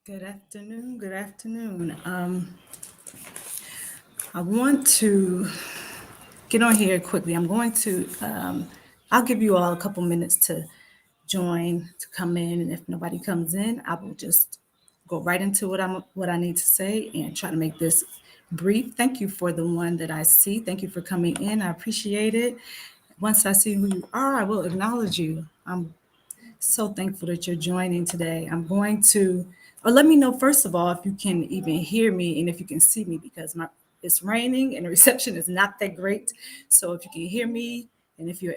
Good afternoon. Good afternoon. I want to get on here quickly. I'll give you all a couple minutes to join, to come in, and if nobody comes in, I will just go right into what I need to say and try to make this brief. Thank you for the one that I see. Thank you for coming in. I appreciate it. Once I see who you are, I will acknowledge you. I'm so thankful that you're joining today. Or let me know first of all if you can even hear me and if you can see me because it's raining and the reception is not that great. So if you can hear me and if you're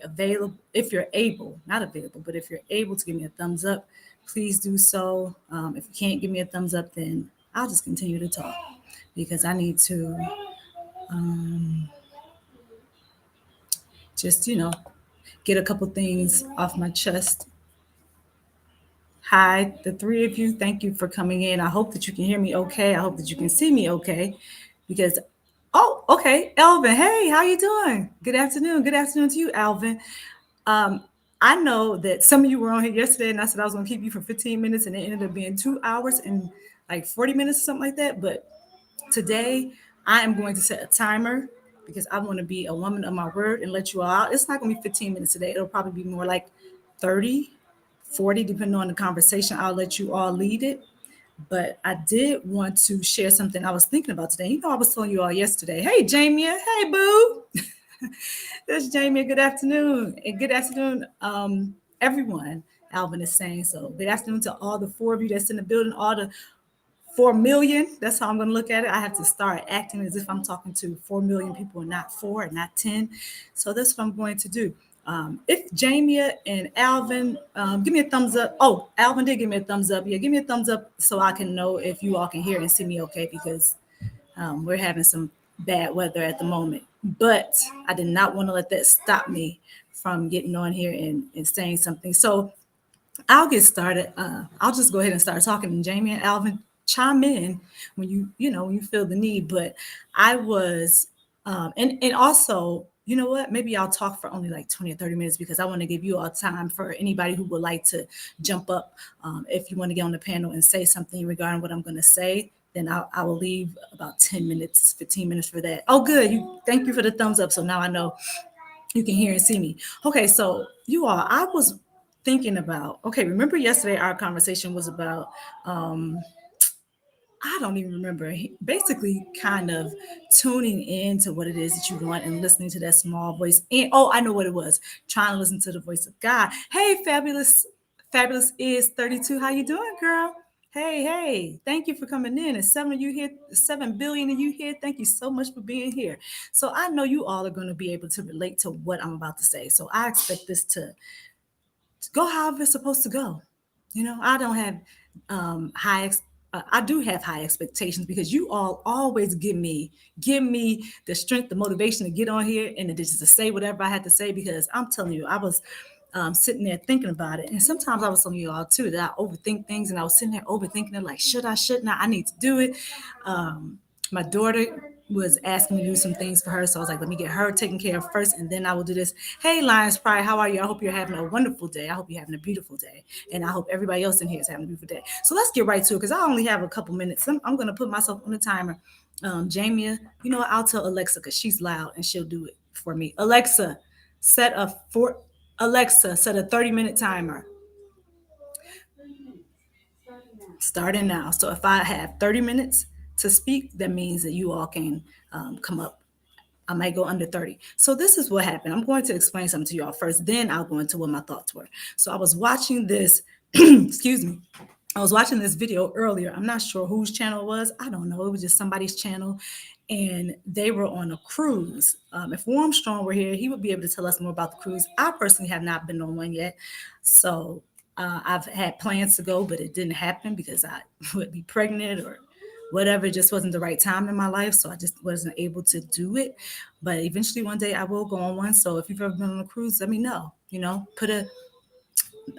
able, not available, but if you're able to give me a thumbs up, please do so. If you can't give me a thumbs up, then I'll just continue to talk because I need to just, get a couple things off my chest. Hi, the three of you. Thank you for coming in. I hope that you can hear me okay. I hope that you can see me okay. Because okay, Alvin. Hey, how you doing? Good afternoon. Good afternoon to you, Alvin. Um, I know that some of you were on here yesterday, and I said I was going to keep you for 15 minutes, and it ended up being 2 hours and like 40 minutes or something like that. But today, I am going to set a timer because I want to be a woman of my word and let you all out. It's not going to be 15 minutes today. It'll probably be more like 30, 40, depending on the conversation. I'll let you all lead it. But I did want to share something I was thinking about today. I was telling you all yesterday. Hey, Jamie. Hey, boo. This is Jamie. Good afternoon. And good afternoon, everyone. Alvin is saying so. Good afternoon to all the four of you that's in the building, all the 4 million. That's how I'm going to look at it. I have to start acting as if I'm talking to 4 million people and not four and not 10. So that's what I'm going to do. If Jamia and Alvin, give me a thumbs up. Oh, Alvin did give me a thumbs up. Yeah, give me a thumbs up so I can know if you all can hear and see me okay because we're having some bad weather at the moment. But I did not want to let that stop me from getting on here and saying something. So I'll get started. I'll just go ahead and start talking. And Jamie and Alvin chime in when when you feel the need. But I was, and also, you know what? Maybe I'll talk for only like 20 or 30 minutes because I want to give you all time for anybody who would like to jump up. If you want to get on the panel and say something regarding what I'm going to say, then I will leave about 10 minutes, 15 minutes for that. Oh, good. Thank you for the thumbs up. So now I know you can hear and see me. Okay, so you all, I was thinking about, okay, remember yesterday our conversation was about, I don't even remember, basically kind of tuning in to what it is that you want and listening to that small voice. And oh, I know what it was, trying to listen to the voice of God. Hey, fabulous is 32. How you doing, girl? Hey, thank you for coming in. And 7 billion of you here. Thank you so much for being here. So I know you all are going to be able to relate to what I'm about to say. So I expect this to go however it's supposed to go. I don't have I do have high expectations because you all always give me the strength, the motivation to get on here and just to say whatever I had to say because I'm telling you, I was sitting there thinking about it. And sometimes I was telling you all too that I overthink things and I was sitting there overthinking it like, shouldn't I need to do it. My daughter was asking me to do some things for her. So I was like, let me get her taken care of first, and then I will do this. Hey, Lions Pride, how are you? I hope you're having a wonderful day. I hope you're having a beautiful day. And I hope everybody else in here is having a beautiful day. So let's get right to it because I only have a couple minutes. I'm going to put myself on the timer. Jamia, I'll tell Alexa because she's loud and she'll do it for me. Set a for Alexa, set a 30-minute timer. Starting now. So if I have 30 minutes to speak, that means that you all can come up. I might go under 30. So this is what happened. I'm going to explain something to you all first, then I'll go into what my thoughts were. So I was watching this, excuse me. I was watching this video earlier. I'm not sure whose channel it was. I don't know. It was just somebody's channel. And they were on a cruise. If Warmstrong were here, he would be able to tell us more about the cruise. I personally have not been on one yet. So I've had plans to go, but it didn't happen because I would be pregnant or whatever. It just wasn't the right time in my life. So I just wasn't able to do it. But eventually one day I will go on one. So if you've ever been on a cruise, let me know. Put a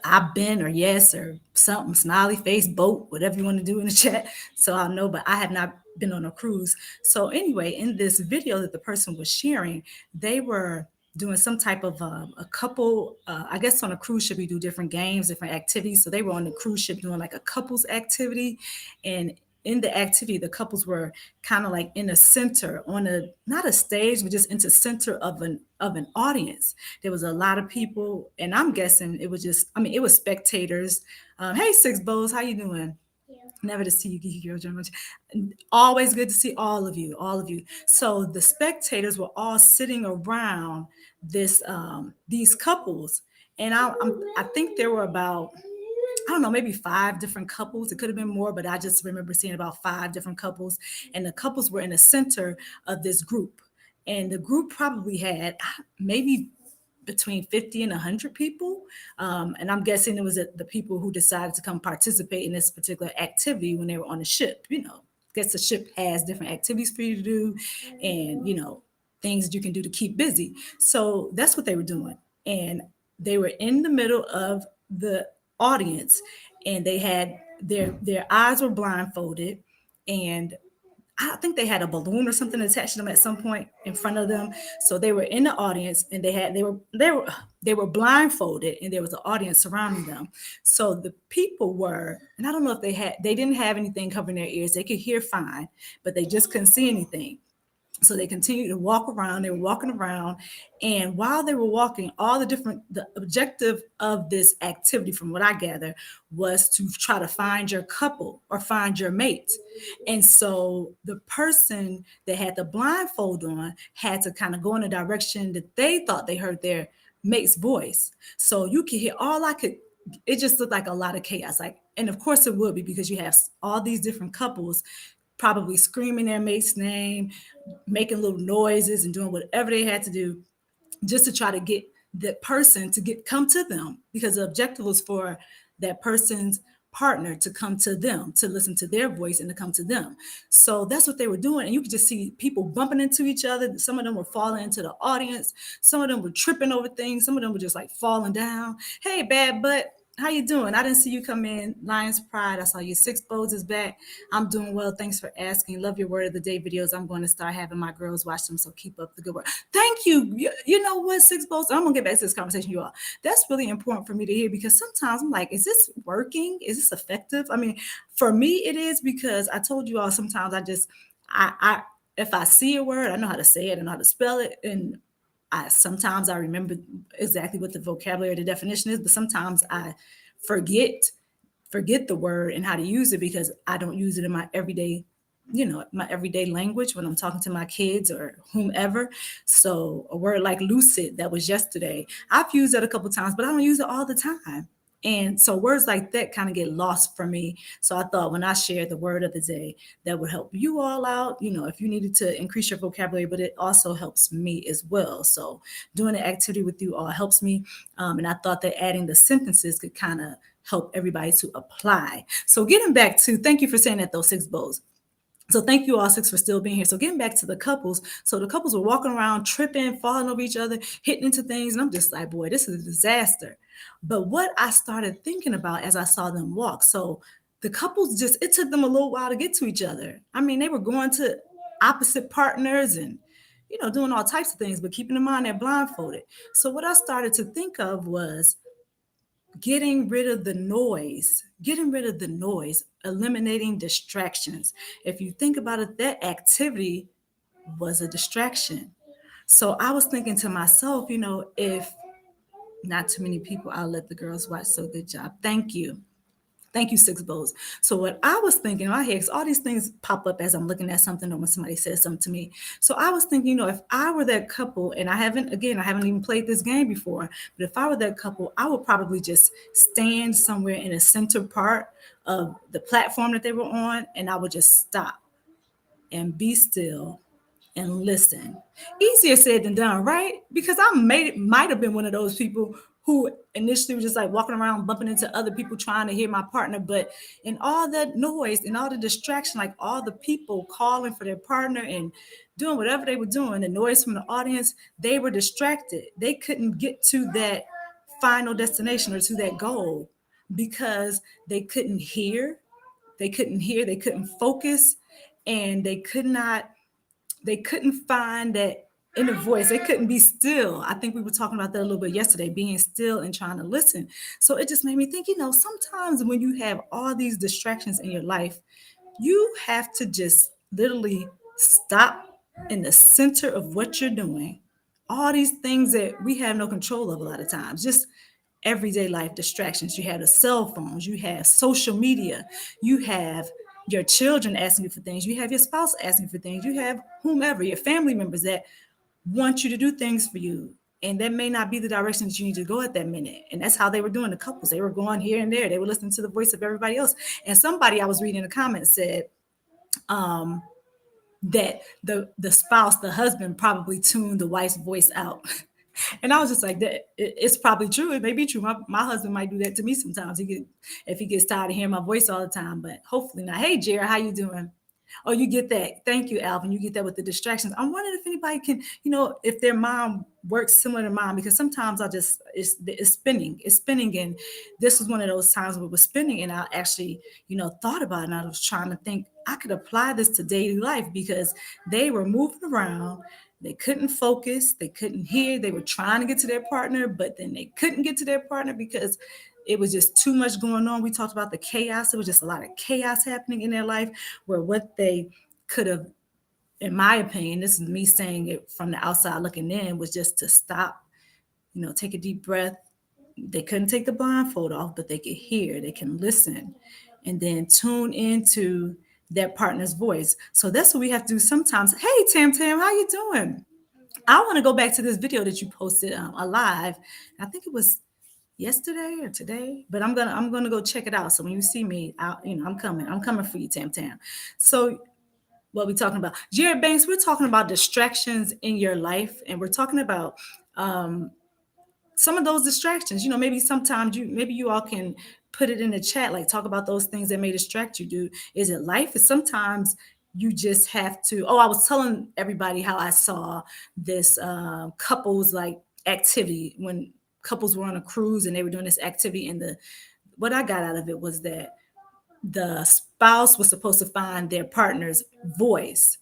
I've been or yes or something, smiley face, boat, whatever you want to do in the chat. So I'll know, but I have not been on a cruise. So anyway, in this video that the person was sharing, they were doing some type of a couple. I guess on a cruise ship, we do different games, different activities. So they were on the cruise ship doing like a couples activity, and in the activity, the couples were kind of like in the center on a not a stage, but just into center of an audience. There was a lot of people, and I'm guessing it was just, I mean, it was spectators. Hey, Six Bows, how you doing? Never to see you, Geeky Girls Journal. Always good to see all of you, all of you. So the spectators were all sitting around these couples, and I think there were about, I don't know, maybe five different couples. It could have been more, but I just remember seeing about five different couples, and the couples were in the center of this group, and the group probably had maybe between 50 and 100 people. And I'm guessing it was the people who decided to come participate in this particular activity when they were on the ship. I guess the ship has different activities for you to do, and, things that you can do to keep busy. So that's what they were doing. And they were in the middle of the audience, and they had their eyes were blindfolded, and I think they had a balloon or something attached to them at some point in front of them. So they were in the audience, and they were blindfolded, and there was an audience surrounding them. So the people were, and I don't know if they didn't have anything covering their ears. They could hear fine, but they just couldn't see anything. So they continued to walk around. They were walking around, and while they were walking, the objective of this activity, from what I gather, was to try to find your couple or find your mate. And so the person that had the blindfold on had to kind of go in a direction that they thought they heard their mate's voice. So you could hear all I could. It just looked like a lot of chaos. Like, and of course it would be, because you have all these different couples probably screaming their mate's name, making little noises and doing whatever they had to do just to try to get that person to come to them, because the objective was for that person's partner to come to them, to listen to their voice and to come to them. So that's what they were doing. And you could just see people bumping into each other. Some of them were falling into the audience. Some of them were tripping over things. Some of them were just like falling down. Hey, bad butt, how you doing? I didn't see you come in. Lions Pride, I saw you. Six Bows is back. I'm doing well. Thanks for asking. Love your word of the day videos. I'm going to start having my girls watch them, so keep up the good work. Thank you. You know what, Six Bows? I'm going to get back to this conversation, you all. That's really important for me to hear, because sometimes I'm like, is this working? Is this effective? I mean, for me, it is, because I told you all, sometimes I if I see a word, I know how to say it, I know how to spell it, and sometimes I remember exactly what the vocabulary, the definition is, but sometimes I forget the word and how to use it, because I don't use it in my everyday, my everyday language when I'm talking to my kids or whomever. So a word like lucid, that was yesterday, I've used that a couple of times, but I don't use it all the time. And so words like that kind of get lost for me. So I thought when I shared the word of the day, that would help you all out, if you needed to increase your vocabulary, but it also helps me as well. So doing the activity with you all helps me. And I thought that adding the sentences could kind of help everybody to apply. So getting back to, thank you for saying that, those Six Bows. So thank you all six for still being here. So getting back to the couples. So the couples were walking around, tripping, falling over each other, hitting into things. And I'm just like, boy, this is a disaster. But what I started thinking about as I saw them walk, so the couples it took them a little while to get to each other. I mean, they were going to opposite partners and, doing all types of things, but keeping in mind they're blindfolded. So what I started to think of was getting rid of the noise, eliminating distractions. If you think about it, that activity was a distraction. So I was thinking to myself, if not too many people, I'll let the girls watch. So good job. Thank you. Thank you, Six Bows. So what I was thinking in my head, because all these things pop up as I'm looking at something or when somebody says something to me. So I was thinking, if I were that couple, and I haven't even played this game before, but if I were that couple, I would probably just stand somewhere in the center part of the platform that they were on, and I would just stop and be still and listen. Easier said than done, right? Because might have been one of those people who initially was just like walking around bumping into other people trying to hear my partner, but in all that noise and all the distraction, like all the people calling for their partner and doing whatever they were doing, the noise from the audience, they were distracted. They couldn't get to that final destination or to that goal because they couldn't hear, they couldn't focus, and they couldn't find that in the voice. They couldn't be still. I think we were talking about that a little bit yesterday, being still and trying to listen. So it just made me think, sometimes when you have all these distractions in your life, you have to just literally stop in the center of what you're doing. All these things that we have no control of a lot of times, just everyday life distractions. You have the cell phones, you have social media, you have your children asking you for things, you have your spouse asking for things, you have whomever, your family members that want you to do things for you. And that may not be the direction that you need to go at that minute. And that's how they were doing the couples. They were going here and there. They were listening to the voice of everybody else. And somebody I was reading in the comments said, that the spouse, the husband, probably tuned the wife's voice out. And I was just like, that it's probably true. It may be true. My husband might do that to me sometimes. If he gets tired of hearing my voice all the time, but hopefully not. Hey, Jared, how you doing? Oh, you get that. Thank you, Alvin. You get that with the distractions. I'm wondering if anybody can, if their mom works similar to mine, because sometimes it's spinning. It's spinning. And this was one of those times where it was spinning. And I actually, thought about it. And I was trying to think I could apply this to daily life because they were moving around. They couldn't focus. They couldn't hear. They were trying to get to their partner, but then they couldn't get to their partner because it was just too much going on. We talked about the chaos. It was just a lot of chaos happening in their life where what they could have, in my opinion, this is me saying it from the outside looking in, was just to stop, take a deep breath. They couldn't take the blindfold off, but they could hear, they can listen, and then tune into their partner's voice. So that's what we have to do sometimes. Hey, Tam Tam, how you doing? I want to go back to this video that you posted alive. I think it was yesterday or today, but I'm gonna go check it out. So when you see me, I'm coming for you, Tam Tam. So what we talking about, Jared Banks? We're talking about distractions in your life, and we're talking about some of those distractions. Maybe sometimes maybe you all can put it in the chat, like talk about those things that may distract you. Is it life? Is sometimes you just have to. Oh, I was telling everybody how I saw this couples like activity when couples were on a cruise and they were doing this activity, and what I got out of it was that the spouse was supposed to find their partner's voice,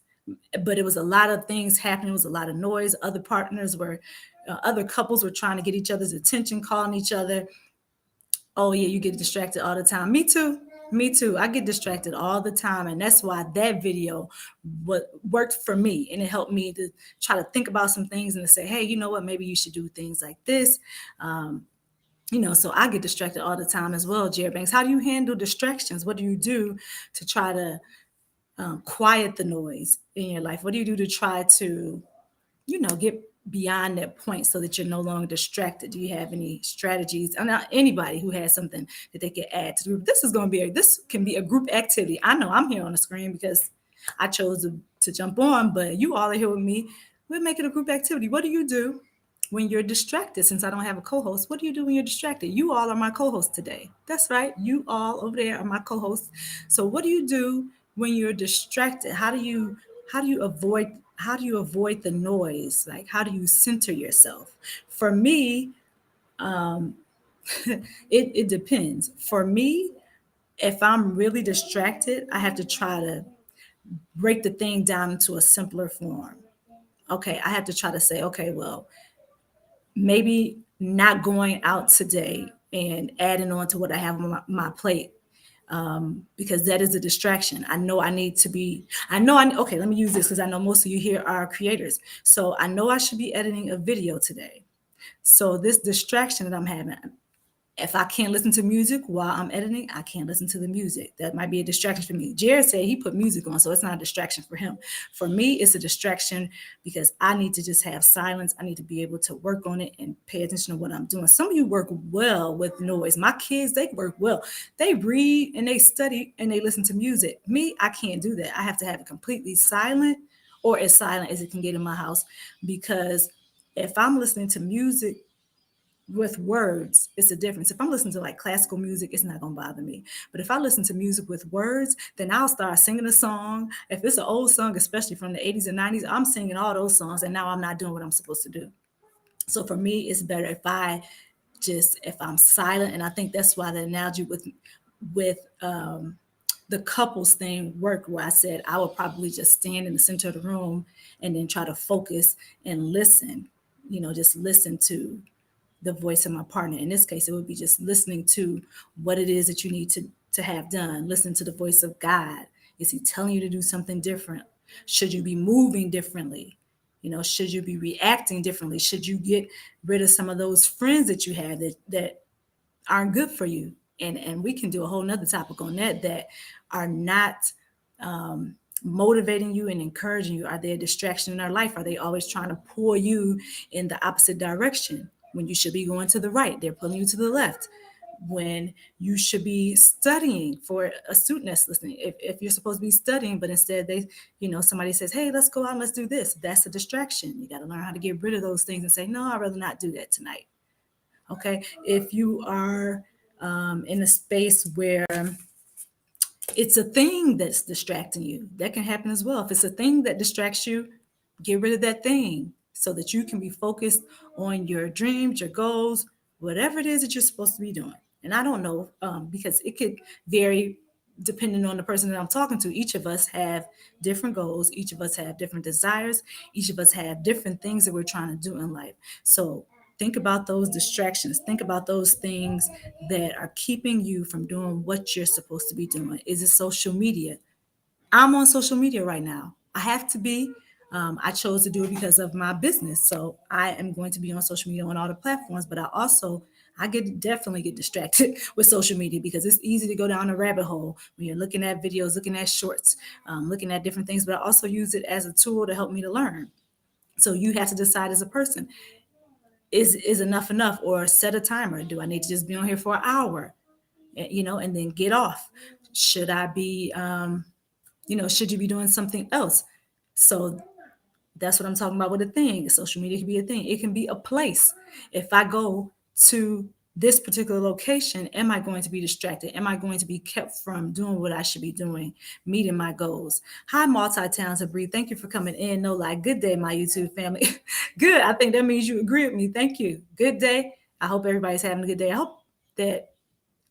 but it was a lot of things happening. It was a lot of noise. Other couples were trying to get each other's attention, calling each other. Oh yeah, you get distracted all the time. Me too. Me too. I get distracted all the time. And that's why that video worked for me. And it helped me to try to think about some things and to say, hey, you know what? Maybe you should do things like this. So I get distracted all the time as well, Jared Banks. How do you handle distractions? What do you do to try to quiet the noise in your life? What do you do to try to get beyond that point so that you're no longer distracted? Do you have any strategies? I'm not anybody who has something that they can add to the group. This can be a group activity. I know I'm here on the screen because I chose to jump on, but you all are here with me. We'll make it a group activity. What do you do when you're distracted? Since I don't have a co-host, what do you do when you're distracted? You all are my co-host today. That's right. You all over there are my co-hosts. So what do you do when you're distracted? How do you avoid the noise? Like, how do you center yourself? For me, it depends. For me, if I'm really distracted, I have to try to break the thing down into a simpler form. Okay, I have to try to say, okay, well, maybe not going out today and adding on to what I have on my plate, because that is a distraction. I know I need to be, okay, let me use this because I know most of you here are creators. So I know I should be editing a video today. So this distraction that I'm having, if I can't listen to music while I'm editing, I can't listen to the music. That might be a distraction for me. Jared said he put music on, so it's not a distraction for him. For me, it's a distraction because I need to just have silence. I need to be able to work on it and pay attention to what I'm doing. Some of you work well with noise. My kids, they work well. They read and they study and they listen to music. Me, I can't do that. I have to have it completely silent, or as silent as it can get in my house, because if I'm listening to music with words, it's a difference. If I'm listening to like classical music, it's not going to bother me. But if I listen to music with words, then I'll start singing a song. If it's an old song, especially from the 80s and 90s, I'm singing all those songs, and now I'm not doing what I'm supposed to do. So for me, it's better if I'm silent. And I think that's why the analogy with the couples thing worked, where I said I would probably just stand in the center of the room and then try to focus and listen, just listen to the voice of my partner. In this case, it would be just listening to what it is that you need to have done. Listen to the voice of God. Is he telling you to do something different? Should you be moving differently? Should you be reacting differently? Should you get rid of some of those friends that you have that aren't good for you? And we can do a whole nother topic on that are not motivating you and encouraging you. Are they a distraction in our life? Are they always trying to pull you in the opposite direction when you should be going to the right? They're pulling you to the left when you should be studying for a student that's listening. If you're supposed to be studying, but instead somebody says, hey, let's go out and let's do this. That's a distraction. You got to learn how to get rid of those things and say, no, I'd rather not do that tonight. Okay. If you are in a space where it's a thing that's distracting you, that can happen as well. If it's a thing that distracts you, get rid of that thing so that you can be focused on your dreams, your goals, whatever it is that you're supposed to be doing. And I don't know, because it could vary depending on the person that I'm talking to. Each of us have different goals. Each of us have different desires. Each of us have different things that we're trying to do in life. So think about those distractions. Think about those things that are keeping you from doing what you're supposed to be doing. Is it social media? I'm on social media right now. I have to be. I chose to do it because of my business. So I am going to be on social media on all the platforms, but I definitely get distracted with social media because it's easy to go down a rabbit hole when you're looking at videos, looking at shorts, looking at different things, but I also use it as a tool to help me to learn. So you have to decide as a person, is enough, or set a timer. Do I need to just be on here for an hour, and then get off? Should I be, should you be doing something else? So that's what I'm talking about with a thing. Social media can be a thing. It can be a place. If I go to this particular location, am I going to be distracted? Am I going to be kept from doing what I should be doing, meeting my goals? Hi, multi-talented Bree. Thank you for coming in. No lie. Good day, my YouTube family. Good. I think that means you agree with me. Thank you. Good day. I hope everybody's having a good day. I hope that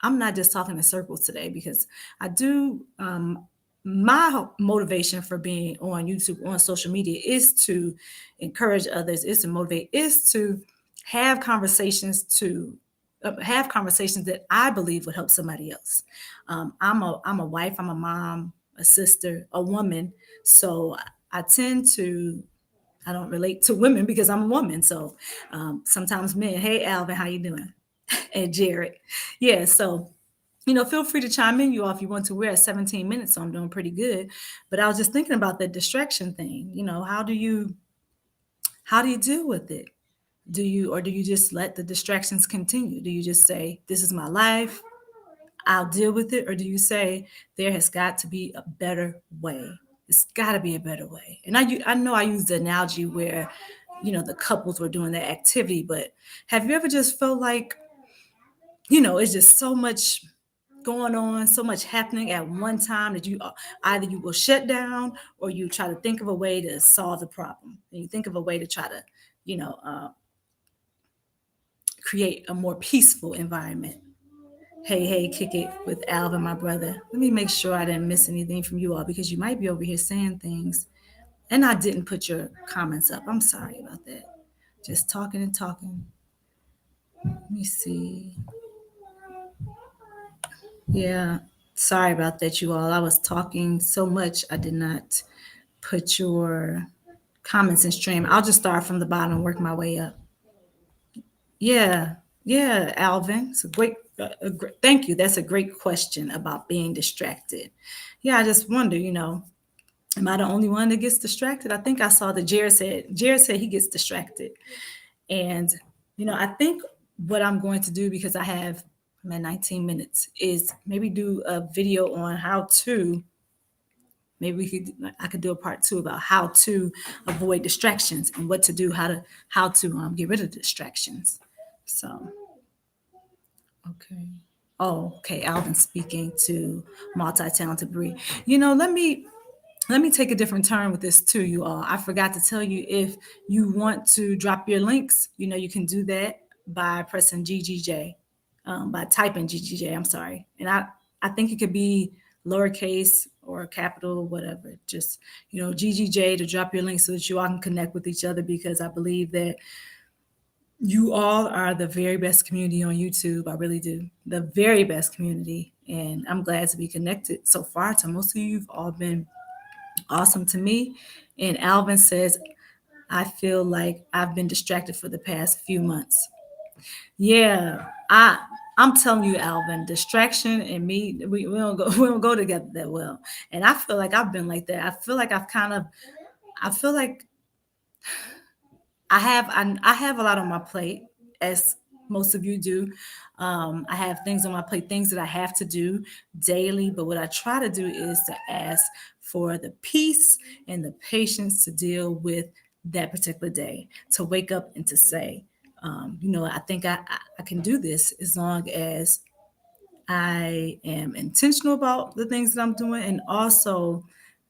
I'm not just talking in circles today, because I do, my motivation for being on YouTube, on social media, is to encourage others, is to motivate, is to have conversations that I believe would help somebody else. I'm a wife, I'm a mom, a sister, a woman. So I tend to, I don't relate to women because I'm a woman. So sometimes men, hey, Alvin, how you doing? And Jared. Yeah. So, feel free to chime in, you all, if you want to. We're at 17 minutes, so I'm doing pretty good. But I was just thinking about the distraction thing. How do you deal with it? Do you just let the distractions continue? Do you just say, this is my life, I'll deal with it? Or do you say, there has got to be a better way? It's got to be a better way. And I know I used the analogy where, the couples were doing that activity, but have you ever just felt like, it's just so much going on, so much happening at one time that either you will shut down or you try to think of a way to solve the problem, and you think of a way to try to, create a more peaceful environment. Hey, kick it with Alvin, my brother. Let me make sure I didn't miss anything from you all, because you might be over here saying things and I didn't put your comments up. I'm sorry about that. Just talking and talking. Let me see. Yeah, sorry about that, you all. I was talking so much, I did not put your comments in stream. I'll just start from the bottom and work my way up. Yeah, yeah, Alvin. It's thank you. That's a great question about being distracted. Yeah, I just wonder, am I the only one that gets distracted? I think I saw that Jared said he gets distracted. And, I think what I'm going to do, because I'm at 19 minutes, is maybe do a video on how to, I could do a part 2 about how to avoid distractions and what to do, how to get rid of distractions. So, okay. Oh, okay. Alvin speaking to multi-talented Bree. Let me take a different turn with this too, you all. I forgot to tell you, if you want to drop your links, you can do that by pressing GGJ, by typing GGJ. I'm sorry. And I think it could be lowercase or capital, whatever. Just, GGJ to drop your link so that you all can connect with each other, because I believe that you all are the very best community on YouTube. I really do. The very best community. And I'm glad to be connected so far to most of you. You've all been awesome to me. And Alvin says, I feel like I've been distracted for the past few months. Yeah, I'm telling you, Alvin, distraction and me, we don't go we don't go together that well. And I feel like I've been like that. I feel like I have a lot on my plate, as most of you do. I have things on my plate, things that I have to do daily. But what I try to do is to ask for the peace and the patience to deal with that particular day, to wake up and to say, I think I can do this as long as I am intentional about the things that I'm doing. And also,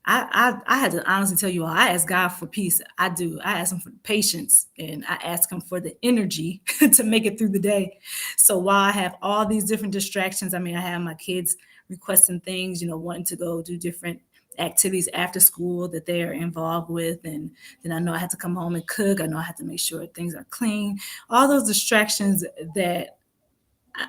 I had to honestly tell you all, I ask God for peace. I do. I ask him for patience, and I ask him for the energy to make it through the day. So while I have all these different distractions, I mean, I have my kids requesting things, wanting to go do different activities after school that they are involved with. And then I know I have to come home and cook. I know I have to make sure things are clean. All those distractions that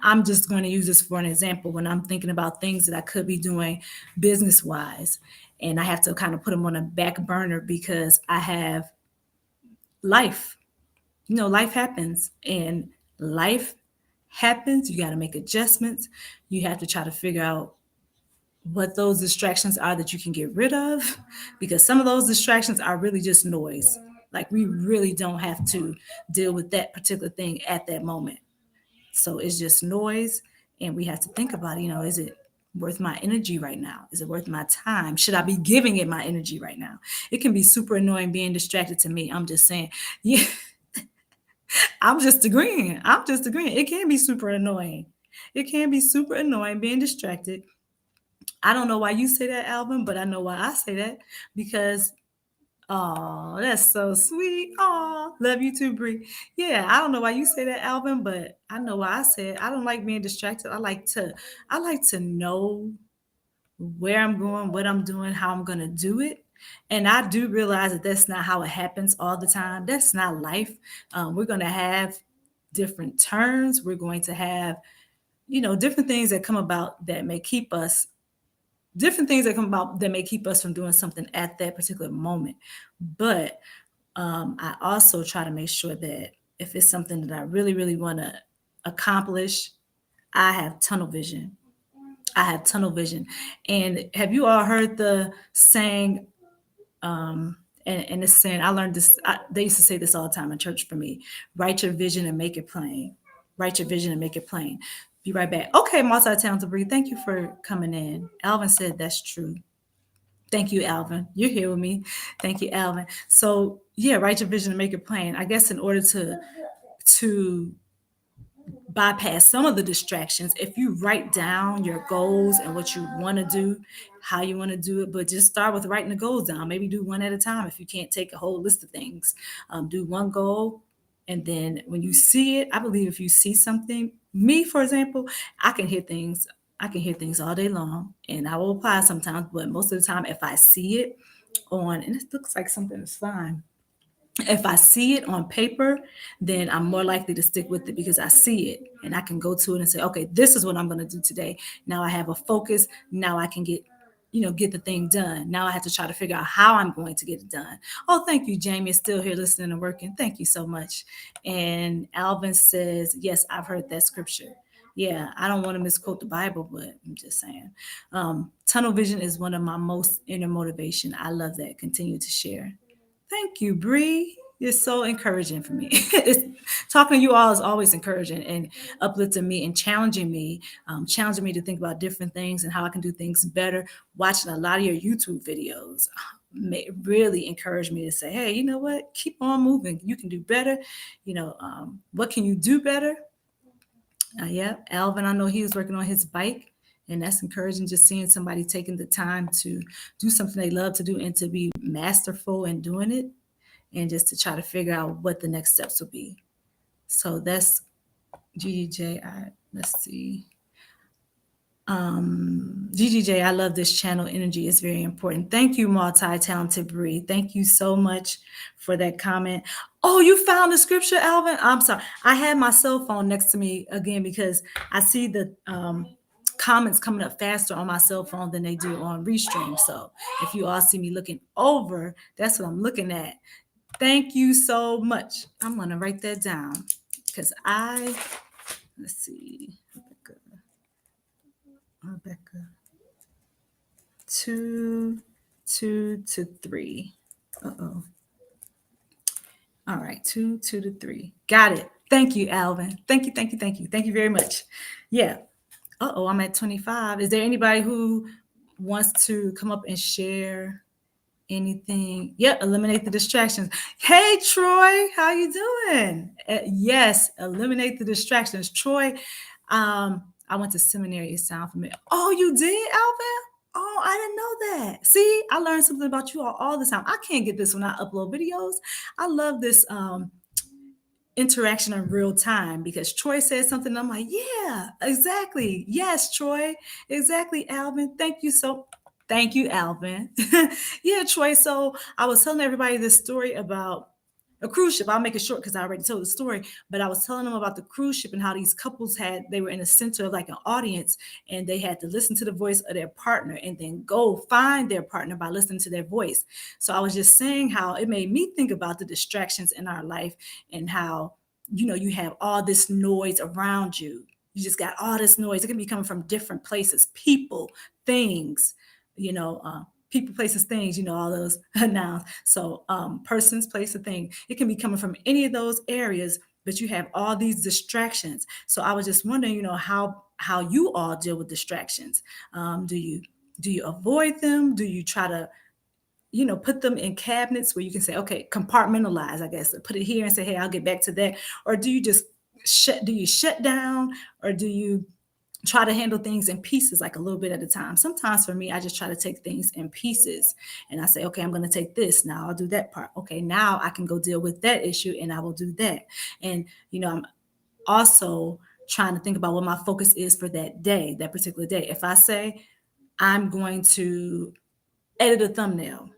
I'm just going to use this for an example when I'm thinking about things that I could be doing business wise. And I have to kind of put them on a back burner because I have life. Life happens, and life happens. You got to make adjustments. You have to try to figure out what those distractions are that you can get rid of, because some of those distractions are really just noise. Like, we really don't have to deal with that particular thing at that moment. So it's just noise. And we have to think about, is it worth my energy right now? Is it worth my time? Should I be giving it my energy right now? It can be super annoying being distracted to me. I'm just saying, yeah, I'm just agreeing. I'm just agreeing. It can be super annoying. It can be super annoying being distracted. I don't know why you say that, Alvin, but I know why I say that, because oh, that's so sweet. Oh, love you too, Bree. Yeah, I don't know why you say that, Alvin, but I know why I say it. I don't like being distracted. I like to know where I'm going, what I'm doing, how I'm gonna do it. And I do realize that that's not how it happens all the time. That's not life. We're gonna have different turns. We're going to have, different things that come about that may keep us different things that come about that may keep us from doing something at that particular moment. But I also try to make sure that if it's something that I really, really want to accomplish, I have tunnel vision. I have tunnel vision. And have you all heard the saying? And it's saying, I learned this. They used to say this all the time in church for me: write your vision and make it plain. Write your vision and make it plain. Be right back. Okay, multi-talented Bree, thank you for coming in. Alvin said that's true. Thank you, Alvin. You're here with me. Thank you, Alvin. So yeah, write your vision and make it plain. I guess in order to bypass some of the distractions, if you write down your goals and what you want to do, how you want to do it, but just start with writing the goals down. Maybe do one at a time. If you can't take a whole list of things, do one goal. And then when you see it, I believe if you see something, me, for example, I can hear things. I can hear things all day long, and I will apply sometimes, but most of the time, if I see it on, and it looks like something is fine, if I see it on paper, then I'm more likely to stick with it because I see it and I can go to it and say, okay, this is what I'm going to do today. Now I have a focus. Now I can get the thing done. Now I have to try to figure out how I'm going to get it done. Oh, thank you, Jamie. Is still here listening and working. Thank you so much. And Alvin says, yes, I've heard that scripture. Yeah, I don't want to misquote the Bible, but I'm just saying. Tunnel vision is one of my most inner motivation. I love that. Continue to share. Thank you, Bree. You're so encouraging for me. Talking to you all is always encouraging and uplifting me and challenging me to think about different things and how I can do things better. Watching a lot of your YouTube videos really encouraged me to say, hey, you know what? Keep on moving. You can do better. What can you do better? Yeah, Alvin, I know he was working on his bike, and that's encouraging, just seeing somebody taking the time to do something they love to do and to be masterful in doing it, and just to try to figure out what the next steps will be. So that's GJ. Let's see. GGJ, I love this channel energy. It's very important. Thank you, multi-talented Bree. Thank you so much for that comment. Oh, you found the scripture, Alvin? I'm sorry. I had my cell phone next to me again because I see the comments coming up faster on my cell phone than they do on Restream. So if you all see me looking over, that's what I'm looking at. Thank you so much. I'm going to write that down because let's see, Rebecca, 2 to 3. Uh-oh. All right, 2 to 3. Got it. Thank you, Alvin. Thank you, thank you, thank you. Thank you very much. Yeah. Uh-oh, I'm at 25. Is there anybody who wants to come up and share anything? Yep, eliminate the distractions. Hey, Troy, how you doing? Yes, eliminate the distractions. Troy, I went to seminary. It sounds familiar. Oh, you did, Alvin? Oh, I didn't know that. See, I learned something about you all the time. I can't get this when I upload videos. I love this interaction in real time because Troy said something. I'm like, yeah, exactly. Yes, Troy. Exactly, Alvin. Thank you, Alvin. Yeah, Troy. So I was telling everybody this story about a cruise ship. I'll make it short because I already told the story, but I was telling them about the cruise ship and how these couples they were in the center of like an audience and they had to listen to the voice of their partner and then go find their partner by listening to their voice. So I was just saying how it made me think about the distractions in our life and how, you have all this noise around you. You just got all this noise. It can be coming from different places, people, things, people, places, things, all those nouns. So persons, place, or thing. It can be coming from any of those areas, but you have all these distractions. So I was just wondering, how you all deal with distractions. Do you avoid them? Do you try to put them in cabinets where you can say, okay, compartmentalize, I guess, put it here and say, hey, I'll get back to that? Or do you just shut down, or do you try to handle things in pieces, like a little bit at a time? Sometimes for me, I just try to take things in pieces and I say, okay, I'm going to take this. Now I'll do that part. Okay, now I can go deal with that issue and I will do that. And, I'm also trying to think about what my focus is for that day, that particular day. If I say I'm going to edit a thumbnail,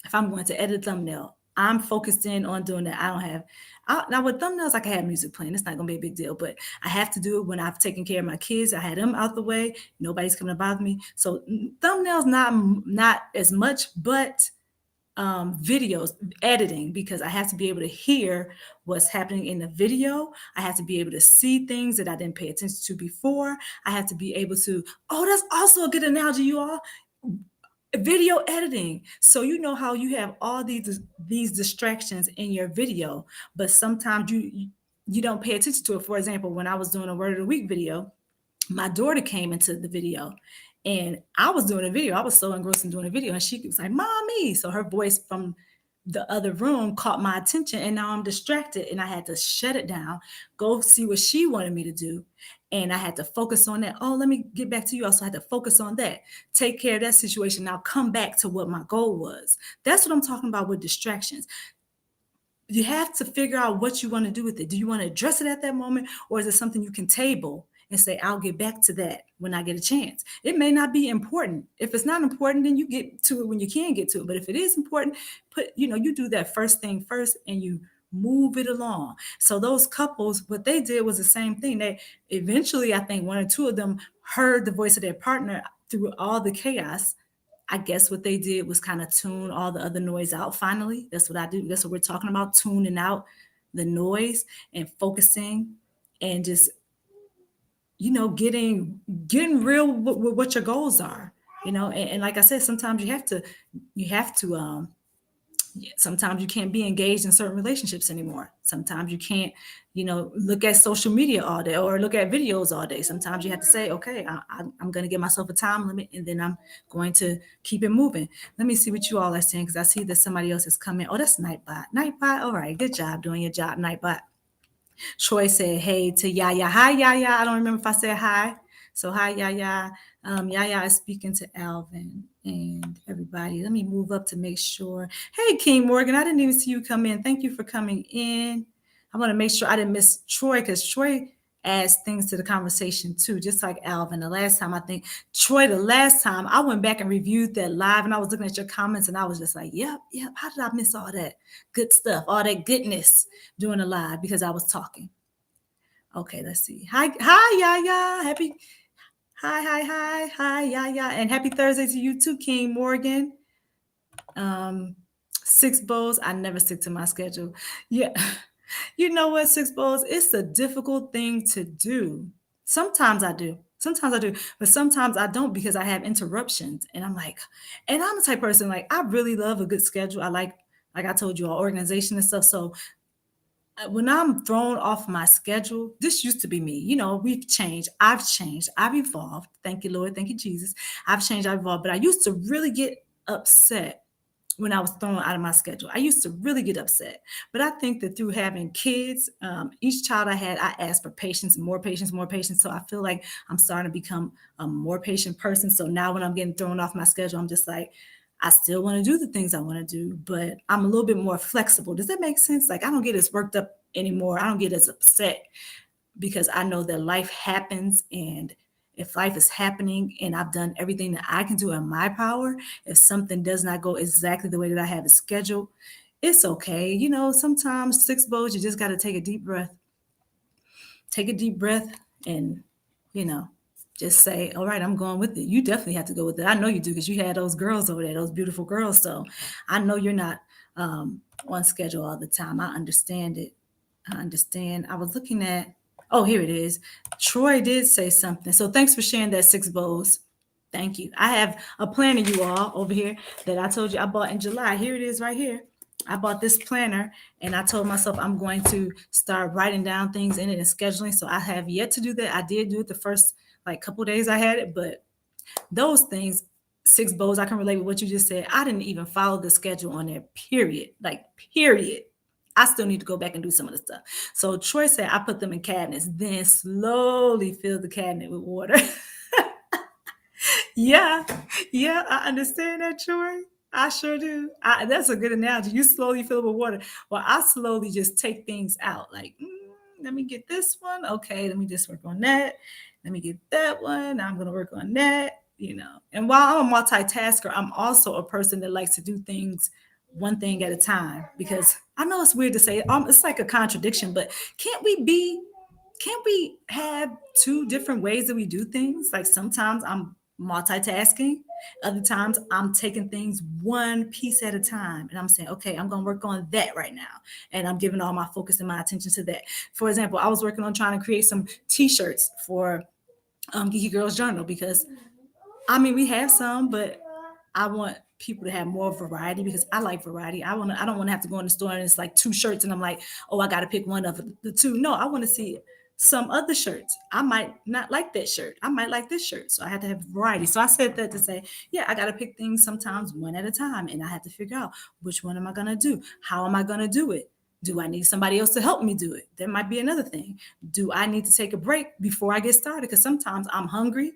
if I'm going to edit a thumbnail, I'm focused in on doing that. Now with thumbnails, I can have music playing. It's not going to be a big deal, but I have to do it when I've taken care of my kids. I had them out the way. Nobody's coming to bother me. So thumbnails, not as much, but videos, editing, because I have to be able to hear what's happening in the video. I have to be able to see things that I didn't pay attention to before. I have to be able to, that's also a good analogy, you all. Video editing. So how you have all these distractions in your video, but sometimes you don't pay attention to it. For example, when I was doing a word of the week video, my daughter came into the video and I was doing a video. I was so engrossed in doing a video and she was like, mommy. So her voice from the other room caught my attention and now I'm distracted and I had to shut it down, go see what she wanted me to do. And I had to focus on that. Oh, let me get back to you. Also, I had to focus on that, take care of that situation. Now come back to what my goal was. That's what I'm talking about with distractions. You have to figure out what you want to do with it. Do you want to address it at that moment, or is it something you can table and say, I'll get back to that when I get a chance? It may not be important. If it's not important, then you get to it when you can get to it. But if it is important, you do that first thing first and you move it along. So those couples, what they did was the same thing. They eventually, I think one or two of them heard the voice of their partner through all the chaos. I guess what they did was kind of tune all the other noise out. Finally, that's what I do. That's what we're talking about, tuning out the noise and focusing and just, getting real with what your goals are, and like I said, sometimes sometimes you can't be engaged in certain relationships anymore. Sometimes you can't, look at social media all day or look at videos all day. Sometimes you have to say, okay, I'm going to give myself a time limit and then I'm going to keep it moving. Let me see what you all are saying, because I see that somebody else is coming. Oh, that's Nightbot. Nightbot. All right. Good job doing your job, Nightbot. Troy said, hey to Yaya. Hi, Yaya. I don't remember if I said hi. So hi, Yaya. Yaya is speaking to Alvin and everybody. Let me move up to make sure. Hey, King Morgan. I didn't even see you come in. Thank you for coming in. I want to make sure I didn't miss Troy, because Troy adds things to the conversation too, just like Alvin. The last time, I think, Troy, the last time I went back and reviewed that live and I was looking at your comments and I was just like, yep, yep. How did I miss all that good stuff, all that goodness during the live because I was talking? Okay, let's see. Hi, Yaya. Hi, Yaya. And happy Thursday to you too, King Morgan. Um, Six bowls. I never stick to my schedule. Yeah. You know what, Six bowls? It's a difficult thing to do. Sometimes I do. Sometimes I do. But sometimes I don't because I have interruptions. And I'm like, and I'm the type of person, like, I really love a good schedule. I like I told you, all organization and stuff. So when I'm thrown off my schedule, this used to be me. We've changed. I've changed. I've evolved. Thank you, Lord. Thank you, Jesus. I've changed. I've evolved. But I used to really get upset when I was thrown out of my schedule. I used to really get upset. But I think that through having kids, each child I had, I asked for patience, more patience, more patience. So I feel like I'm starting to become a more patient person. So now when I'm getting thrown off my schedule, I'm just like, I still want to do the things I want to do, but I'm a little bit more flexible. Does that make sense? Like, I don't get as worked up anymore. I don't get as upset because I know that life happens. And if life is happening and I've done everything that I can do in my power, if something does not go exactly the way that I have it scheduled, it's okay. Sometimes Six bowls, you just got to take a deep breath and, you know, just say, all right, I'm going with it. You definitely have to go with it. I know you do because you had those girls over there, those beautiful girls. So I know you're not on schedule all the time. I understand it. I understand. I was looking at, oh, here it is. Troy did say something. So thanks for sharing that, Six bowls. Thank you. I have a planner, you all, over here that I told you I bought in July. Here it is right here. I bought this planner and I told myself I'm going to start writing down things in it and scheduling. So I have yet to do that. I did do it the first like couple days I had it, but those things, Six bowls, I can relate with what you just said. I didn't even follow the schedule on there, period. Like, period. I still need to go back and do some of the stuff. So Troy said I put them in cabinets, then slowly fill the cabinet with water. Yeah, yeah, I understand that, Troy. I sure do. That's a good analogy. You slowly fill it with water. Well, I slowly just take things out. Like, let me get this one. Okay, let me just work on that. Let me get that one. Now I'm going to work on that. And while I'm a multitasker, I'm also a person that likes to do things one thing at a time because I know it's weird to say, it's like a contradiction, but can't we be can't we have two different ways that we do things? Like sometimes I'm multitasking, other times I'm taking things one piece at a time and I'm saying, okay, I'm going to work on that right now. And I'm giving all my focus and my attention to that. For example, I was working on trying to create some t-shirts for Geeky Girls Journal because I mean, we have some, but I want people to have more variety because I like variety. I don't want to have to go in the store and it's like two shirts and I'm like, oh, I got to pick one of the two. No, I want to see some other shirts. I might not like that shirt. I might like this shirt. So I had to have variety. So I said that to say, yeah, I got to pick things sometimes one at a time and I have to figure out which one am I going to do? How am I going to do it? Do I need somebody else to help me do it? There might be another thing. Do I need to take a break before I get started? Because sometimes I'm hungry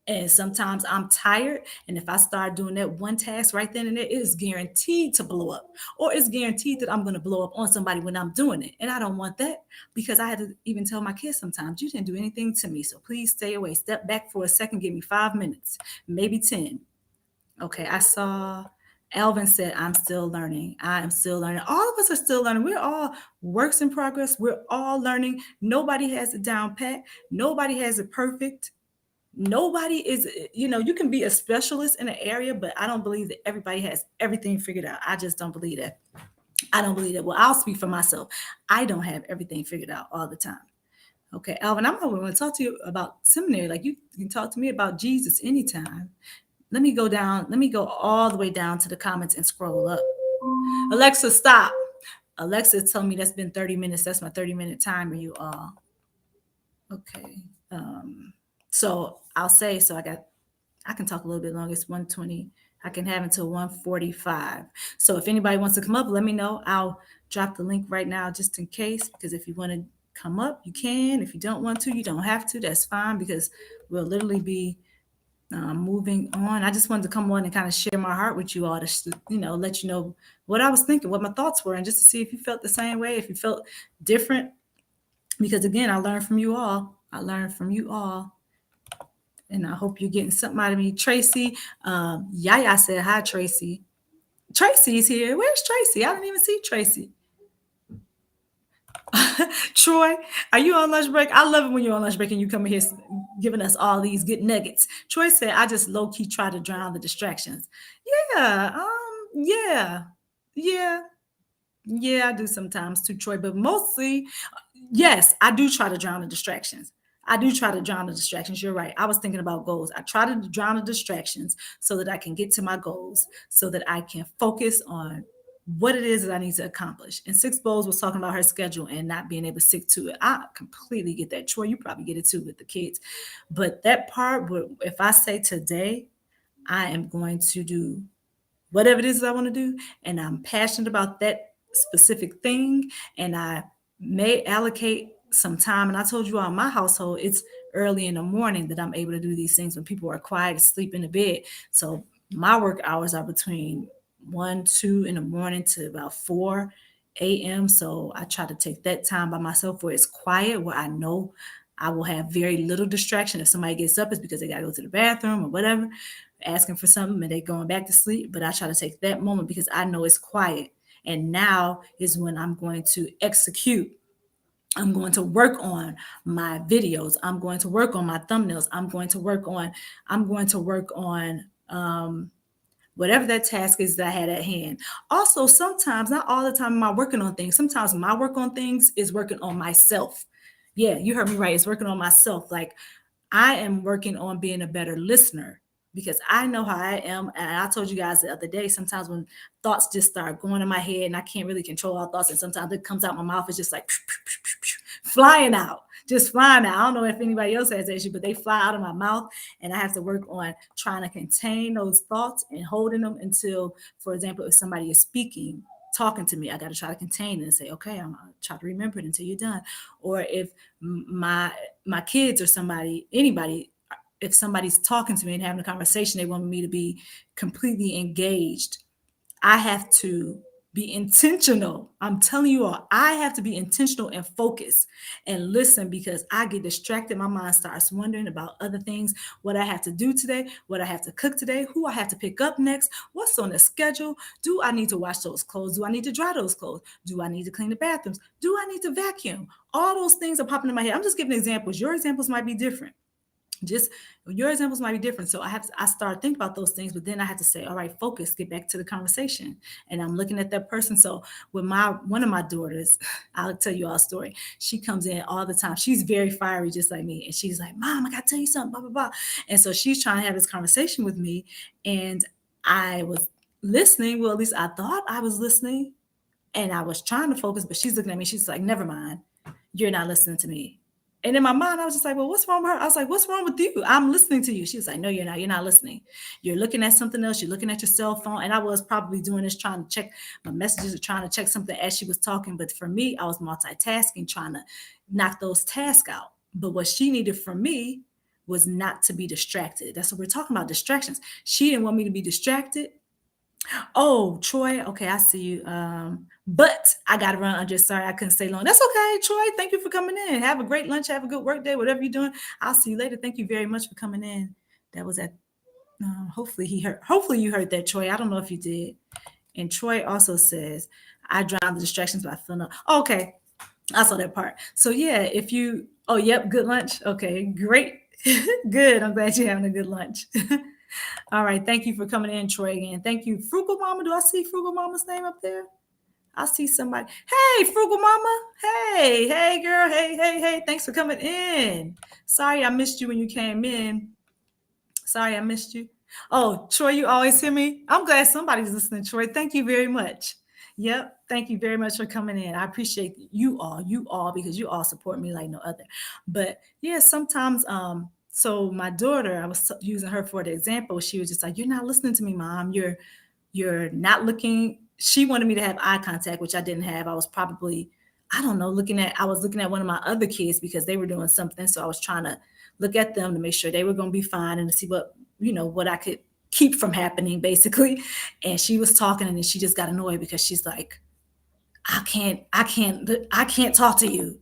and sometimes I'm tired. And if I start doing that one task right then and there, it is guaranteed to blow up. Or it's guaranteed that I'm going to blow up on somebody when I'm doing it. And I don't want that because I had to even tell my kids sometimes, you didn't do anything to me. So please stay away. Step back for a second. Give me 5 minutes, maybe 10. Okay, I saw Alvin said, I'm still learning. I am still learning. All of us are still learning. We're all works in progress. We're all learning. Nobody has it down pat. Nobody has it perfect. Nobody is, you can be a specialist in an area, but I don't believe that everybody has everything figured out. I just don't believe that. I don't believe that. Well, I'll speak for myself. I don't have everything figured out all the time. Okay, Alvin, I'm going to talk to you about seminary. Like you can talk to me about Jesus anytime. Let me go down. Let me go all the way down to the comments and scroll up. Alexa, stop. Alexa, tell me that's been 30 minutes. That's my 30-minute timer, you all. Okay. So I'll say, I can talk a little bit longer. It's 1:20. I can have until 1:45. So if anybody wants to come up, let me know. I'll drop the link right now just in case, because if you want to come up, you can. If you don't want to, you don't have to. That's fine because we'll literally be moving on. I just wanted to come on and kind of share my heart with you all to, let you know what I was thinking, what my thoughts were, and just to see if you felt the same way, if you felt different. because again, I learned from you all. I learned from you all. And I hope you're getting something out of me. Tracy, Yaya said, hi, Tracy. Tracy's here. Where's Tracy? I didn't even see Tracy. Troy, are you on lunch break? I love it when you're on lunch break and you come in here giving us all these good nuggets. Troy said, I just low key try to drown the distractions. Yeah, yeah, yeah, yeah, I do sometimes too, Troy, but mostly, yes, I do try to drown the distractions. I do try to drown the distractions. You're right. I was thinking about goals. I try to drown the distractions so that I can get to my goals, so that I can focus on what it is that I need to accomplish. And Six Bowls was talking about her schedule and not being able to stick to it. I completely get that. Troy, you probably get it too with the kids. But that part, if I say today, I am going to do whatever it is that I want to do, and I'm passionate about that specific thing, and I may allocate some time. And I told you all, in my household, it's early in the morning that I'm able to do these things when people are quiet, asleep in the bed. So my work hours are between 1, 2 in the morning to about 4 a.m. So I try to take that time by myself where it's quiet, where I know I will have very little distraction. If somebody gets up, it's because they got to go to the bathroom or whatever, asking for something, and they going back to sleep. But I try to take that moment because I know it's quiet. And now is when I'm going to execute. I'm going to work on my videos. I'm going to work on my thumbnails. I'm going to work on whatever that task is that I had at hand. Also, sometimes, not all the time am I working on things. Sometimes my work on things is working on myself. Yeah, you heard me right. It's working on myself. Like, I am working on being a better listener because I know how I am. And I told you guys the other day, sometimes when thoughts just start going in my head and I can't really control all thoughts, and sometimes it comes out my mouth, it's just like flying out, just flying out. I don't know if anybody else has that issue, but they fly out of my mouth, and I have to work on trying to contain those thoughts and holding them until, for example, if somebody is speaking, talking to me, I got to try to contain it and say, okay, I'm gonna try to remember it until you're done. Or if my kids or somebody, anybody, if somebody's talking to me and having a conversation, they want me to be completely engaged, I have to be intentional. I'm telling you all, I have to be intentional and focus and listen, because I get distracted. My mind starts wondering about other things, what I have to do today, what I have to cook today, who I have to pick up next, what's on the schedule. Do I need to wash those clothes? Do I need to dry those clothes? Do I need to clean the bathrooms? Do I need to vacuum? All those things are popping in my head. I'm just giving examples. Your examples might be different. Just your examples might be different. So I start thinking about those things, but then I have to say, all right, focus, get back to the conversation. And I'm looking at that person. So with one of my daughters, I'll tell you all a story. She comes in all the time. She's very fiery, just like me. And she's like, Mom, I gotta tell you something, blah, blah, blah. And so she's trying to have this conversation with me. And I was listening. Well, at least I thought I was listening. And I was trying to focus, but she's looking at me. She's like, never mind. You're not listening to me. And in my mind, I was just like, well, what's wrong with her? I was like, what's wrong with you? I'm listening to you. She was like, no, you're not. You're not listening. You're looking at something else. You're looking at your cell phone. And I was probably doing this, trying to check my messages or trying to check something as she was talking. But for me, I was multitasking, trying to knock those tasks out. But what she needed from me was not to be distracted. That's what we're talking about, distractions. She didn't want me to be distracted. Oh, Troy. Okay, I see you. But I gotta run. I'm just sorry I couldn't stay long. That's okay, Troy. Thank you for coming in. Have a great lunch. Have a good work day. Whatever you're doing, I'll see you later. Thank you very much for coming in. That was at. Hopefully he heard. Hopefully you heard that, Troy. I don't know if you did. And Troy also says, "I drown the distractions by filling up." Okay, I saw that part. So yeah, if you. Oh, yep. Good lunch. Okay, great. Good. I'm glad you're having a good lunch. All right. Thank you for coming in, Troy, again. Thank you. Frugal Mama. Do I see Frugal Mama's name up there? I see somebody. Hey, Frugal Mama. Hey, hey, girl. Hey, hey, hey. Thanks for coming in. Sorry I missed you when you came in. Sorry I missed you. Oh, Troy, you always hear me? I'm glad somebody's listening, Troy. Thank you very much. Yep. Thank you very much for coming in. I appreciate you all, because you all support me like no other. But yeah, sometimes, so my daughter, I was using her for the example. She was just like, you're not listening to me, Mom. You're not looking. She wanted me to have eye contact, which I didn't have. I was probably, I don't know, I was looking at one of my other kids because they were doing something. So I was trying to look at them to make sure they were going to be fine and to see what I could keep from happening, basically. And she was talking, and then she just got annoyed because she's like, I can't talk to you.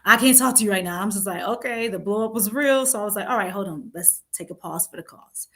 I can't talk to you right now. I'm just like, okay, the blow up was real. So I was like, all right, hold on. Let's take a pause for the cause.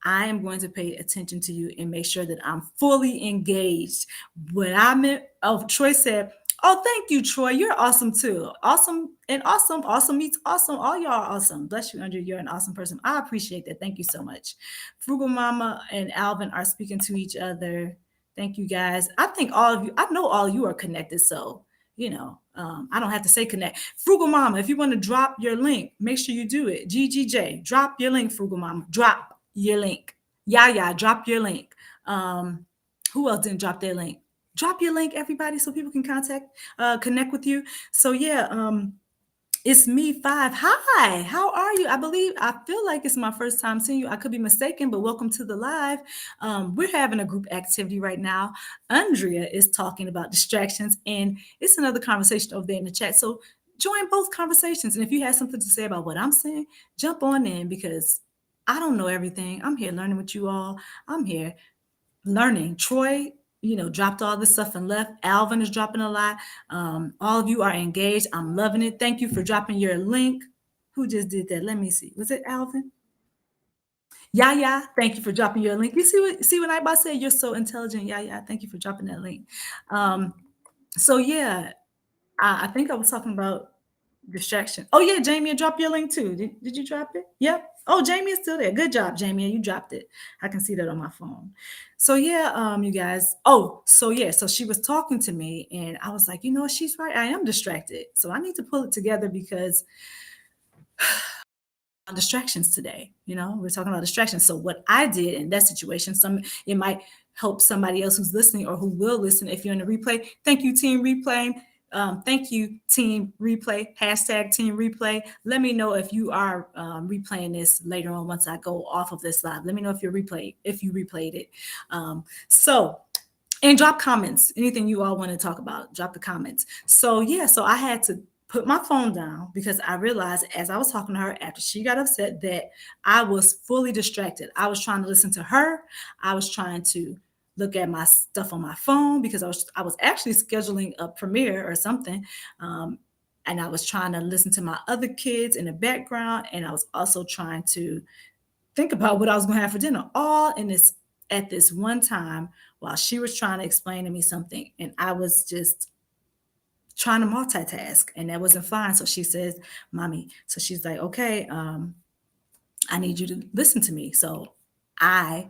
I am going to pay attention to you and make sure that I'm fully engaged. When I meant, oh, Troy said, oh, thank you, Troy. You're awesome too. Awesome and awesome. Awesome meets awesome. All y'all are awesome. Bless you, Andrew. You're an awesome person. I appreciate that. Thank you so much. Frugal Mama and Alvin are speaking to each other. Thank you guys. I think all of you, I know all of you are connected. So, I don't have to say connect. Frugal Mama, if you want to drop your link, make sure you do it. GGJ, drop your link, Frugal Mama. Drop your link. Yeah, drop your link. Who else didn't drop their link? Drop your link, everybody, so people can connect with you. So yeah, it's me, Five. Hi, how are you? I feel like it's my first time seeing you. I could be mistaken, but welcome to the live. We're having a group activity right now. Andrea is talking about distractions, and it's another conversation over there in the chat. So join both conversations. And if you have something to say about what I'm saying, jump on in because I don't know everything. I'm here learning with you all. I'm here learning. Troy, dropped all this stuff and left. Alvin is dropping a lot. All of you are engaged. I'm loving it. Thank you for dropping your link. Who just did that? Let me see. Was it Alvin? Yeah. Thank you for dropping your link. You see what I about said? You're so intelligent. Yeah. Thank you for dropping that link. Um, so yeah, I think I was talking about distraction. Oh yeah, Jamie, drop your link too. Did you drop it? Yep. Oh, Jamie is still there. Good job, Jamie. You dropped it. I can see that on my phone. So yeah, you guys. Oh, so yeah, so she was talking to me, and I was like, she's right. I am distracted. So I need to pull it together because distractions today. We're talking about distractions. So what I did in that situation, it might help somebody else who's listening or who will listen if you're in the replay. Thank you, team replay. Thank you, team replay. Hashtag team replay. Let me know if you are replaying this later on once I go off of this live. Let me know if you replayed it. So and drop comments. Anything you all want to talk about, drop the comments. So yeah, so I had to put my phone down because I realized as I was talking to her after she got upset that I was fully distracted. I was trying to listen to her. I was trying to look at my stuff on my phone because I was actually scheduling a premiere or something. And I was trying to listen to my other kids in the background. And I was also trying to think about what I was going to have for dinner, all in this at this one time while she was trying to explain to me something. And I was just trying to multitask, and that wasn't fine. So she says, Mommy, so she's like, okay, I need you to listen to me. So I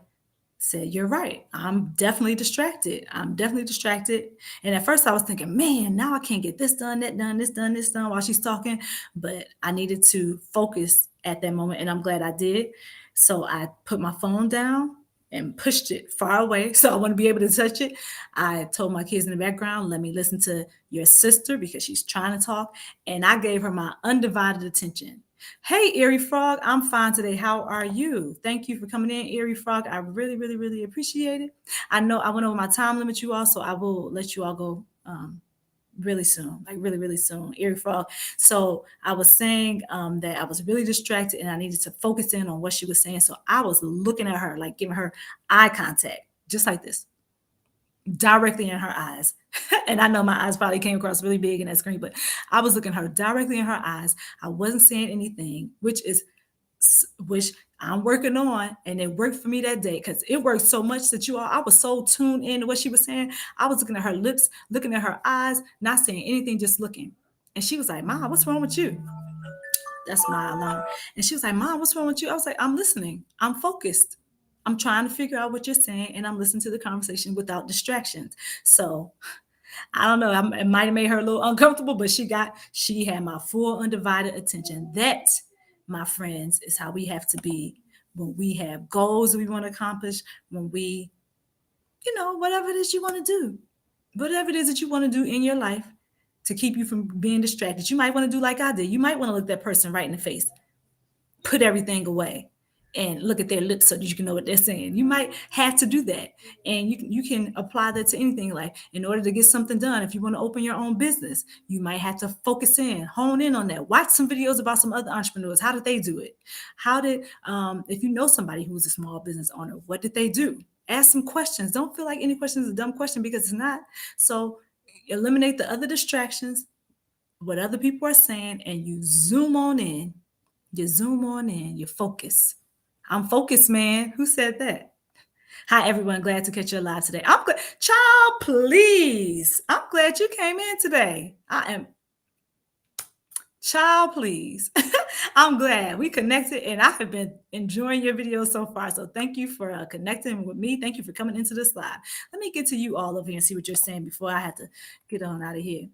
said, you're right. I'm definitely distracted. And at first I was thinking, man, now I can't get this done, that done, this done while she's talking. But I needed to focus at that moment. And I'm glad I did. So I put my phone down and pushed it far away. So I want to be able to touch it. I told my kids in the background, let me listen to your sister because she's trying to talk. And I gave her my undivided attention. Hey, Eerie Frog, I'm fine today. How are you? Thank you for coming in, Eerie Frog. I really, really, really appreciate it. I know I went over my time limit, you all, so I will let you all go really soon, like really, really soon. Eerie Frog. So I was saying that I was really distracted and I needed to focus in on what she was saying. So I was looking at her, like giving her eye contact, just like this, directly in her eyes. And I know my eyes probably came across really big in that screen, but I was looking her directly in her eyes. I wasn't saying anything, which I'm working on, and it worked for me that day because it worked so much that I was so tuned in to what she was saying. I was looking at her lips, looking at her eyes, not saying anything, just looking. And she was like, Mom, what's wrong with you? That's my alarm. And she was like, Mom, what's wrong with you? I was like, I'm listening. I'm focused. I'm trying to figure out what you're saying, and I'm listening to the conversation without distractions. So I don't know. It might have made her a little uncomfortable, but she had my full undivided attention. That, my friends, is how we have to be when we have goals we want to accomplish, when we, whatever it is you want to do, whatever it is that you want to do in your life to keep you from being distracted. You might want to do like I did. You might want to look that person right in the face, put everything away and look at their lips so that you can know what they're saying. You might have to do that. And you can apply that to anything. Like in order to get something done, if you want to open your own business, you might have to focus in, hone in on that. Watch some videos about some other entrepreneurs. How did they do it? If you know somebody who's a small business owner, what did they do? Ask some questions. Don't feel like any question is a dumb question because it's not. So eliminate the other distractions, what other people are saying, and you zoom on in. You zoom on in, you focus. I'm focused, man. Who said that? Hi, everyone. Glad to catch you live today. I'm glad. Child, please. I'm glad you came in today. I am. Child, please. I'm glad we connected and I have been enjoying your videos so far. So thank you for connecting with me. Thank you for coming into this live. Let me get to you all over here and see what you're saying before I have to get on out of here.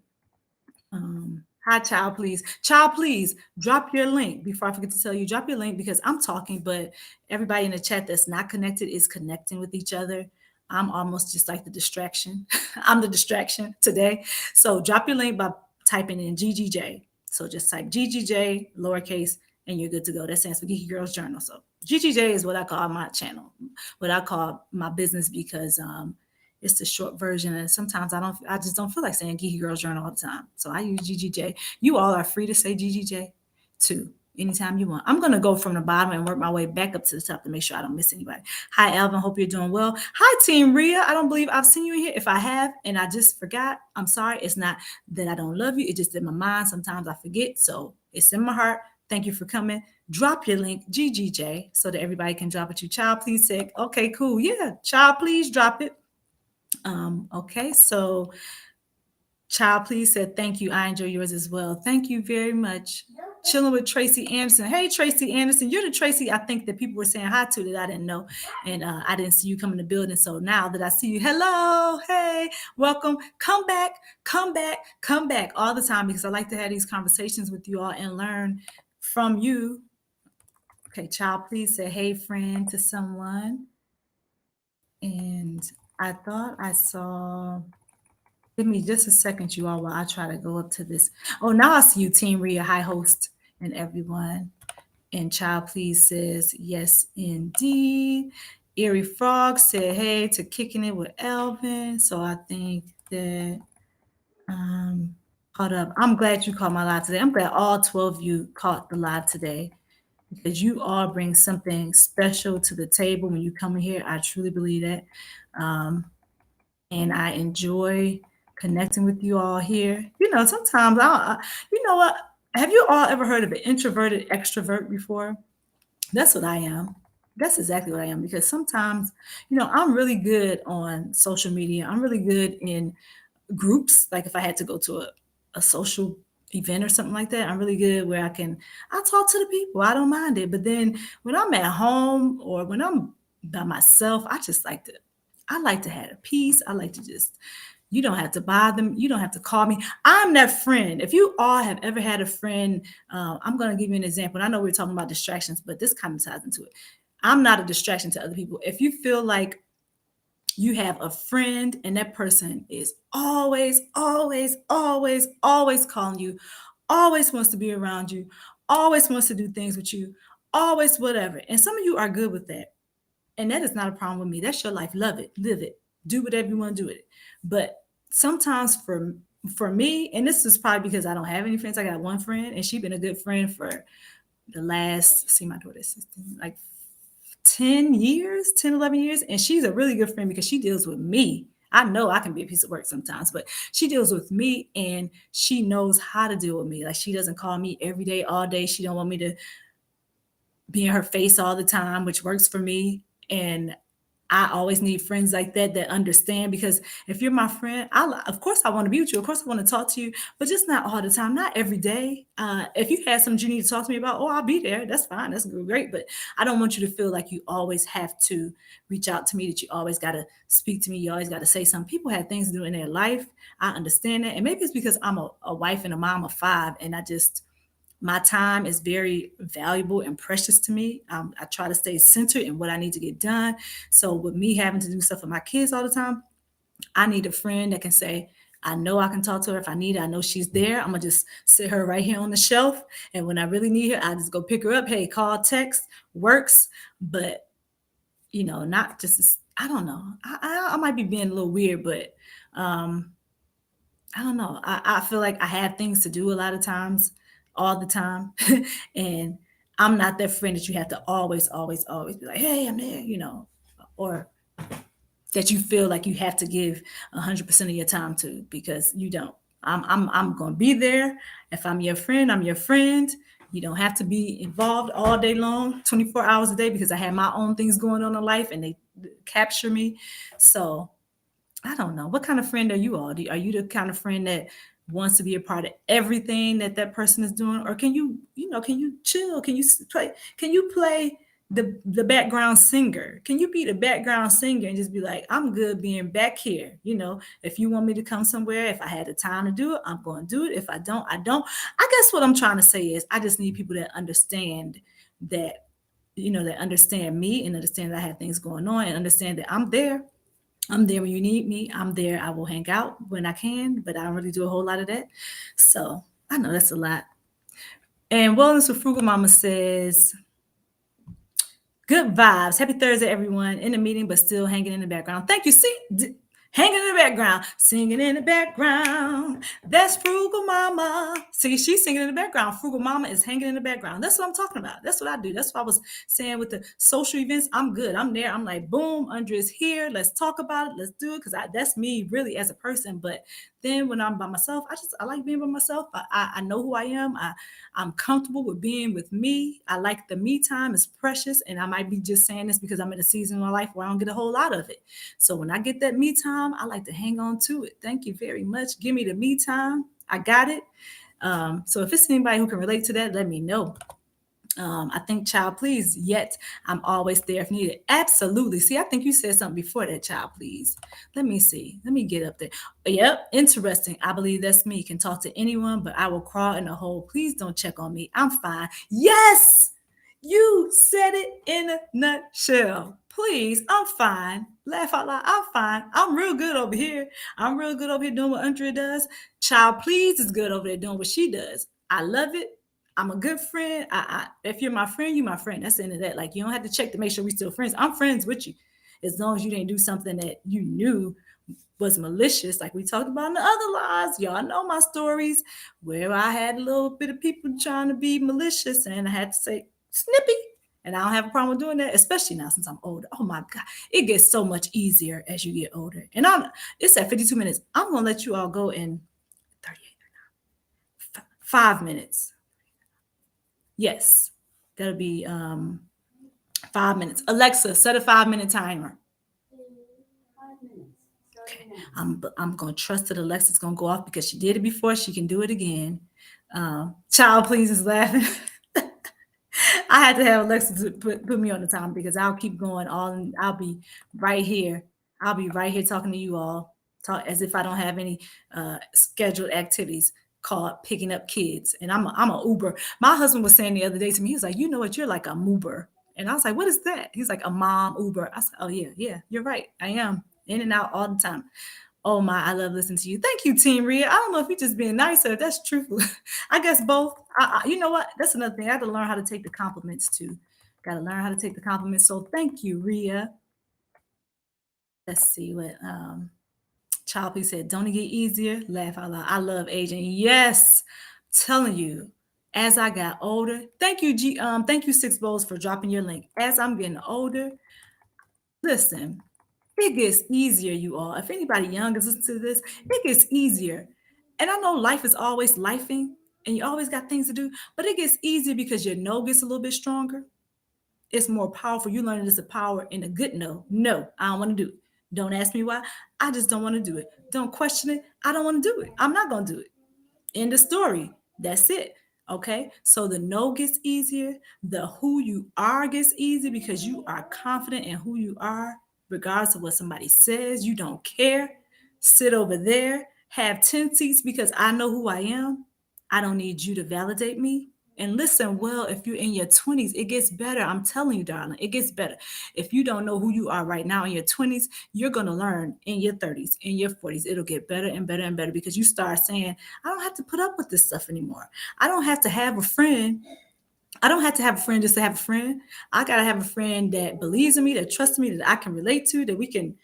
Hi, child, please. Child, please drop your link before I forget to tell you. Drop your link because I'm talking, but everybody in the chat that's not connected is connecting with each other. I'm almost just like the distraction. I'm the distraction today. So drop your link by typing in GGJ. So just type GGJ, lowercase, and you're good to go. That stands for Geeky Girls Journal. So GGJ is what I call my channel, what I call my business because it's the short version, and sometimes I just don't feel like saying Geeky Girls Journal all the time. So I use GGJ. You all are free to say GGJ too, anytime you want. I'm gonna go from the bottom and work my way back up to the top to make sure I don't miss anybody. Hi, Alvin. Hope you're doing well. Hi, Team Ria. I don't believe I've seen you in here. If I have and I just forgot, I'm sorry. It's not that I don't love you. It's just in my mind. Sometimes I forget. So it's in my heart. Thank you for coming. Drop your link, GGJ, so that everybody can drop it. You child, please say, okay, cool. Yeah, child, please drop it. Okay, so Child Please said, thank you. I enjoy yours as well. Thank you very much. Chilling with Tracy Anderson. Hey, Tracy Anderson. You're the Tracy I think that people were saying hi to that I didn't know. And I didn't see you come in the building. So now that I see you, hello, hey, welcome. Come back, come back, come back all the time because I like to have these conversations with you all and learn from you. Okay, Child Please say, hey, friend to someone. And I thought I saw. Give me just a second, you all, while I try to go up to this. Oh, now I see you, Team Ria, hi host, and everyone. And Child Please says, yes, indeed. Eerie Frog said, hey, to kicking it with Elvin. So I think that, hold up. I'm glad you caught my live today. I'm glad all 12 of you caught the live today because you all bring something special to the table when you come in here. I truly believe that. And I enjoy connecting with you all here. You know, sometimes you know what? Have you all ever heard of an introverted extrovert before? That's what I am. That's exactly what I am because sometimes, you know, I'm really good on social media. I'm really good in groups. Like if I had to go to a social event or something like that, I'm really good where I talk to the people. I don't mind it. But then when I'm at home or when I'm by myself, I like to have a peace. I like to just, you don't have to bother them. You don't have to call me. I'm that friend. If you all have ever had a friend, I'm going to give you an example. And I know we're talking about distractions, but this kind of ties into it. I'm not a distraction to other people. If you feel like you have a friend and that person is always, always, always, always calling you, always wants to be around you, always wants to do things with you, always whatever. And some of you are good with that. And that is not a problem with me. That's your life. Love it. Live it. Do whatever you want to do with it. But sometimes for me, and this is probably because I don't have any friends. I got one friend and she's been a good friend for the last, see my daughter's like 10 years, 10, 11 years. And she's a really good friend because she deals with me. I know I can be a piece of work sometimes, but she deals with me and she knows how to deal with me. Like she doesn't call me every day, all day. She don't want me to be in her face all the time, which works for me. And I always need friends like that that understand because if you're my friend, of course I want to be with you. Of course I want to talk to you, but just not all the time, not every day. If you have something you need to talk to me about, oh, I'll be there. That's fine. That's great. But I don't want you to feel like you always have to reach out to me, that you always got to speak to me. You always got to say something. People have things to do in their life. I understand that. And maybe it's because I'm a wife and a mom of 5 and my time is very valuable and precious to me. I try to stay centered in what I need to get done. So with me having to do stuff with my kids all the time, I need a friend that can say, I know I can talk to her if I need her. I know she's there. I'm gonna just sit her right here on the shelf. And when I really need her, I just go pick her up. Hey, call, text, works. But you know, not just I don't know. I might be being a little weird, but I don't know. I feel like I have things to do a lot of times, all the time. And I'm not that friend that you have to always, always, always be like, hey, I'm there, you know, or that you feel like you have to give 100% of your time to, because you don't. I'm going to be there. If I'm your friend, I'm your friend. You don't have to be involved all day long, 24 hours a day, because I have my own things going on in life and they capture me. So I don't know. What kind of friend are you all? Are you the kind of friend that wants to be a part of everything that that person is doing, or can can you chill? Can you play? Can you play the background singer? Can you be the background singer and just be like, I'm good being back here? If you want me to come somewhere, if I had the time to do it, I'm going to do it. If I don't, I don't. I guess what I'm trying to say is, I just need people that understand that, that understand me and understand that I have things going on and understand that I'm there. I'm there when you need me. I'm there. I will hang out when I can, but I don't really do a whole lot of that. So I know that's a lot. And Wellness with Frugal Mama says, good vibes. Happy Thursday, everyone. In the meeting, but still hanging in the background. Thank you. See, hanging in the background, singing in the background. That's Frugal Mama. See, she's singing in the background. Frugal Mama is hanging in the background. That's what I'm talking about. That's what I do. That's what I was saying with the social events. I'm good. I'm there. I'm like, boom, Andrea's here. Let's talk about it. Let's do it. Because that's me really as a person. But then when I'm by myself, I like being by myself. I know who I am. I'm comfortable with being with me. I like the me time. It's precious. And I might be just saying this because I'm in a season of my life where I don't get a whole lot of it. So when I get that me time, I like to hang on to it. Thank you very much. Give me the me time. I got it. So if it's anybody who can relate to that, let me know. I think, child, please, yet I'm always there if needed. Absolutely. See, I think you said something before that, child, please. Let me see. Let me get up there. Yep, interesting. I believe that's me. Can talk to anyone, but I will crawl in a hole. Please don't check on me. I'm fine. Yes, you said it in a nutshell. Please, I'm fine. Laugh out loud. I'm fine. I'm real good over here. I'm real good over here doing what Andrea does. Child, please is good over there doing what she does. I love it. I'm a good friend. If you're my friend, you're my friend. That's the end of that. Like, you don't have to check to make sure we're still friends. I'm friends with you, as long as you didn't do something that you knew was malicious, like we talked about in the other lives. Y'all know my stories where I had a little bit of people trying to be malicious, and I had to say snippy. And I don't have a problem with doing that, especially now since I'm older. Oh my God, it gets so much easier as you get older. And it's at 52 minutes. I'm gonna let you all go in 38, 5 minutes. Yes, that'll be 5 minutes. Alexa, set a 5 minute timer. 5 minutes. Okay. I'm gonna trust that Alexa's gonna go off because she did it before. She can do it again. Child, please is laughing. I had to have Alexa to put me on the time because I'll keep going on. I'll be right here. I'll be right here talking to you all, talk as if I don't have any scheduled activities called picking up kids. And I'm a Uber. My husband was saying the other day to me, he was like, you know what, you're like a Uber. And I was like, what is that? He's like, a mom Uber. I said, oh yeah, you're right. I am in and out all the time. Oh my, I love listening to you. Thank you, Team Rhea. I don't know if you're just being nice or if that's truthful. I guess both. You know what? That's another thing. I got to learn how to take the compliments too. Got to learn how to take the compliments. So thank you, Rhea. Let's see what Child Please said. Don't it get easier? Laugh out loud. I love aging. Yes, telling you. As I got older, thank you, thank you, Six Bowls, for dropping your link. As I'm getting older, listen, it gets easier, you all. If anybody young is listening to this, it gets easier. And I know life is always lifing and you always got things to do, but it gets easier because your no gets a little bit stronger. It's more powerful. You learn this a power in a good no. No, I don't want to do it. Don't ask me why. I just don't want to do it. Don't question it. I don't want to do it. I'm not going to do it. End of story. That's it. Okay. So the no gets easier. The who you are gets easier because you are confident in who you are, regardless of what somebody says. You don't care. Sit over there, have 10 seats because I know who I am. I don't need you to validate me. And listen, well, if you're in your 20s, it gets better. I'm telling you, darling, it gets better. If you don't know who you are right now in your 20s, you're going to learn in your 30s, in your 40s. It'll get better and better and better because you start saying, I don't have to put up with this stuff anymore. I don't have to have a friend. I don't have to have a friend just to have a friend. I got to have a friend that believes in me, that trusts me, that I can relate to, that we can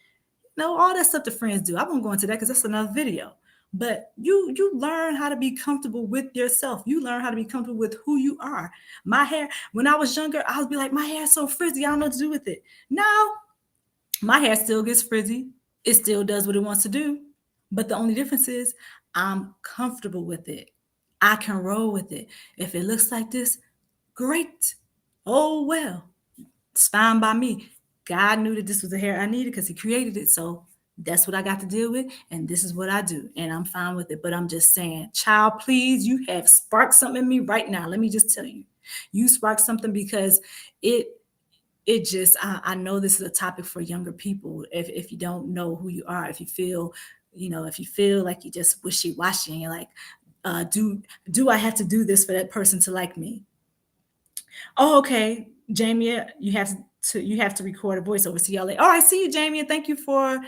all that stuff the friends do. I won't go into that because that's another video. But you learn how to be comfortable with yourself. You learn how to be comfortable with who you are. My hair, when I was younger, I would be like, my hair is so frizzy. I don't know what to do with it. Now My hair still gets frizzy. It still does what it wants to do. But the only difference is I'm comfortable with it. I can roll with it. If it looks like this, great. Oh, well, it's fine by me. God knew that this was the hair I needed because He created it. So that's what I got to deal with. And this is what I do. And I'm fine with it. But I'm just saying, child, please, you have sparked something in me right now. Let me just tell you. You sparked something because it I know this is a topic for younger people. If you don't know who you are, if you feel, if you feel like you just wishy-washy and you're like, do I have to do this for that person to like me? Oh, okay, Jamie, you have to record a voiceover. See y'all later. Oh, I see you, Jamie. Thank you for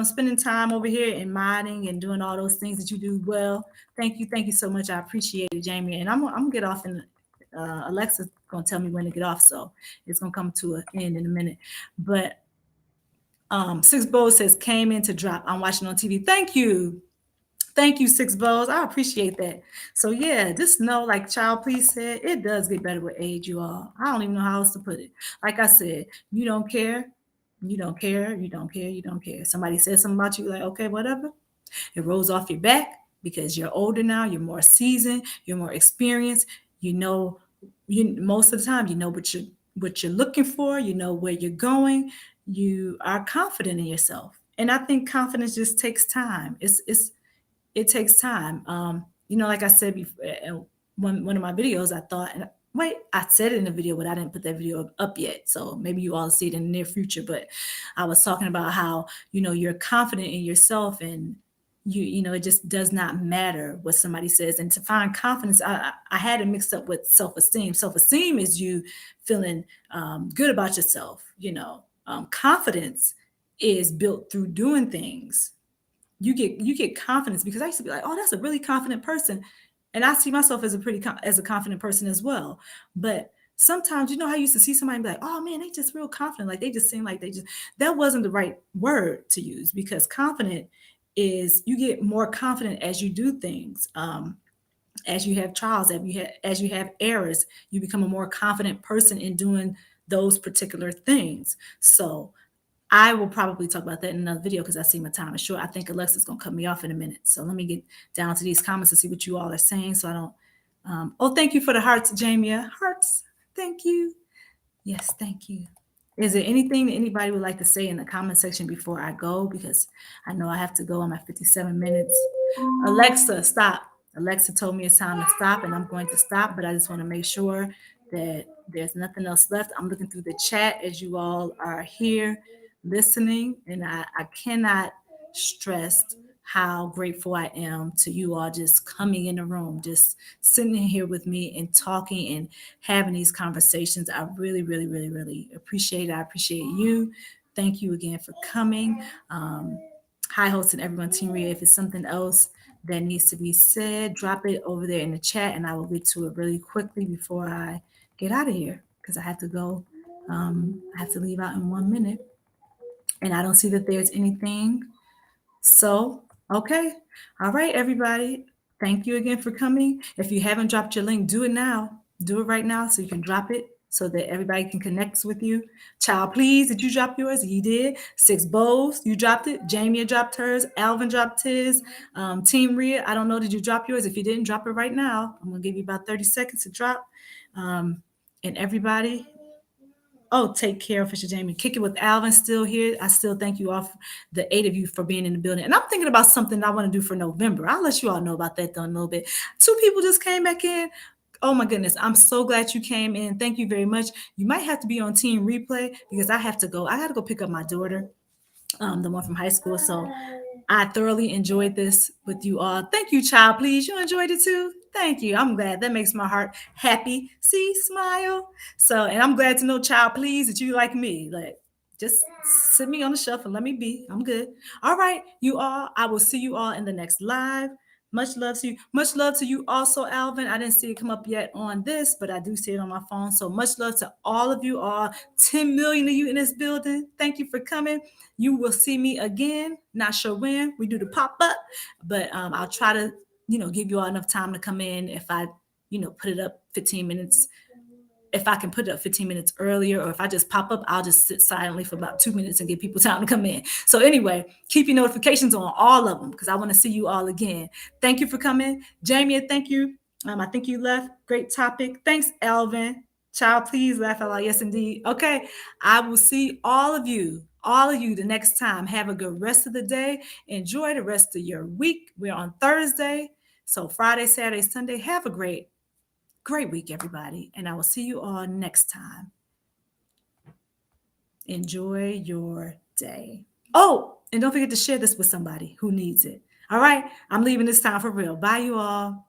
spending time over here and modding and doing all those things that you do well. Thank you so much. I appreciate it, Jamie. And I'm gonna get off, and Alexa's gonna tell me when to get off, so it's gonna come to an end in a minute. But Six Bow says came in to drop. I'm watching on TV. Thank you. Thank you, Six Bows. I appreciate that. So yeah, just know, like Child Please said, it does get better with age, you all. I don't even know how else to put it. Like I said, you don't care, you don't care, you don't care, you don't care. Somebody says something about you, like, okay, whatever. It rolls off your back because you're older now, you're more seasoned, you're more experienced. You know, you most of the time you know what you're looking for, you know where you're going, you are confident in yourself. And I think confidence just takes time. It takes time. Like I said before, one of my videos, I thought, and wait, I said it in the video, but I didn't put that video up yet. So maybe you all see it in the near future. But I was talking about how, you're confident in yourself, and it just does not matter what somebody says. And to find confidence, I had it mixed up with self-esteem. Self-esteem is you feeling good about yourself. Confidence is built through doing things. You get confidence, because I used to be like, oh, that's a really confident person, and I see myself as as a confident person as well. But sometimes, how I used to see somebody and be like, oh man, they just real confident, like they just seem like they just, that wasn't the right word to use, because confident is, you get more confident as you do things. As you have trials, as you have errors, you become a more confident person in doing those particular things. So I will probably talk about that in another video because I see my time is short. I think Alexa's gonna cut me off in a minute. So let me get down to these comments and see what you all are saying, so I don't. Oh, thank you for the hearts, Jamia. Hearts. Thank you. Yes, thank you. Is there anything that anybody would like to say in the comment section before I go? Because I know I have to go. I'm at 57 minutes. Alexa, stop. Alexa told me it's time to stop, and I'm going to stop, but I just want to make sure that there's nothing else left. I'm looking through the chat as you all are here listening, and I cannot stress how grateful I am to you all just coming in the room, just sitting in here with me and talking and having these conversations. I really, really, really, really appreciate it. I appreciate you. Thank you again for coming. Um, Hi, host and everyone, Team Ria. If it's something else that needs to be said, drop it over there in the chat, and I will get to it really quickly before I get out of here, because I have to go. I have to leave out in 1 minute, and I don't see that there's anything. So, okay. All right, everybody. Thank you again for coming. If you haven't dropped your link, do it now. Do it right now so you can drop it so that everybody can connect with you. Child, please, did you drop yours? You did. Six Bows, you dropped it. Jamie dropped hers. Alvin dropped his. Team Rhea, I don't know. Did you drop yours? If you didn't, drop it right now. I'm going to give you about 30 seconds to drop. Um, and everybody, oh, take care, Official Jamie. Kick it with Alvin still here. I still thank you all, the 8 of you, for being in the building. And I'm thinking about something I want to do for November. I'll let you all know about that though in a little bit. 2 people just came back in. Oh my goodness. I'm so glad you came in. Thank you very much. You might have to be on team replay because I have to go. I got to go pick up my daughter, the one from high school. So I thoroughly enjoyed this with you all. Thank you, child. Please, you enjoyed it too. Thank you. I'm glad. That makes my heart happy. See, smile. So, and I'm glad to know, child, please, that you like me. Like, just sit me on the shelf and let me be. I'm good. All right, you all. I will see you all in the next live. Much love to you. Much love to you also, Alvin. I didn't see it come up yet on this, but I do see it on my phone. So much love to all of you, all 10 million of you in this building. Thank you for coming. You will see me again. Not sure when we do the pop up, but I'll try to, give you all enough time to come in. If I, put it up 15 minutes if I can put it up 15 minutes earlier, or if I just pop up, I'll just sit silently for about 2 minutes and give people time to come in. So anyway, keep your notifications on all of them because I want to see you all again. Thank you for coming. Jamie, thank you. I think you left. Great topic. Thanks, Alvin. Child, please laugh out loud. Yes, indeed. Okay. I will see all of you the next time. Have a good rest of the day. Enjoy the rest of your week. We're on Thursday. So Friday, Saturday, Sunday. Have a great week, everybody. And I will see you all next time. Enjoy your day. Oh, and don't forget to share this with somebody who needs it. All right. I'm leaving this time for real. Bye, you all.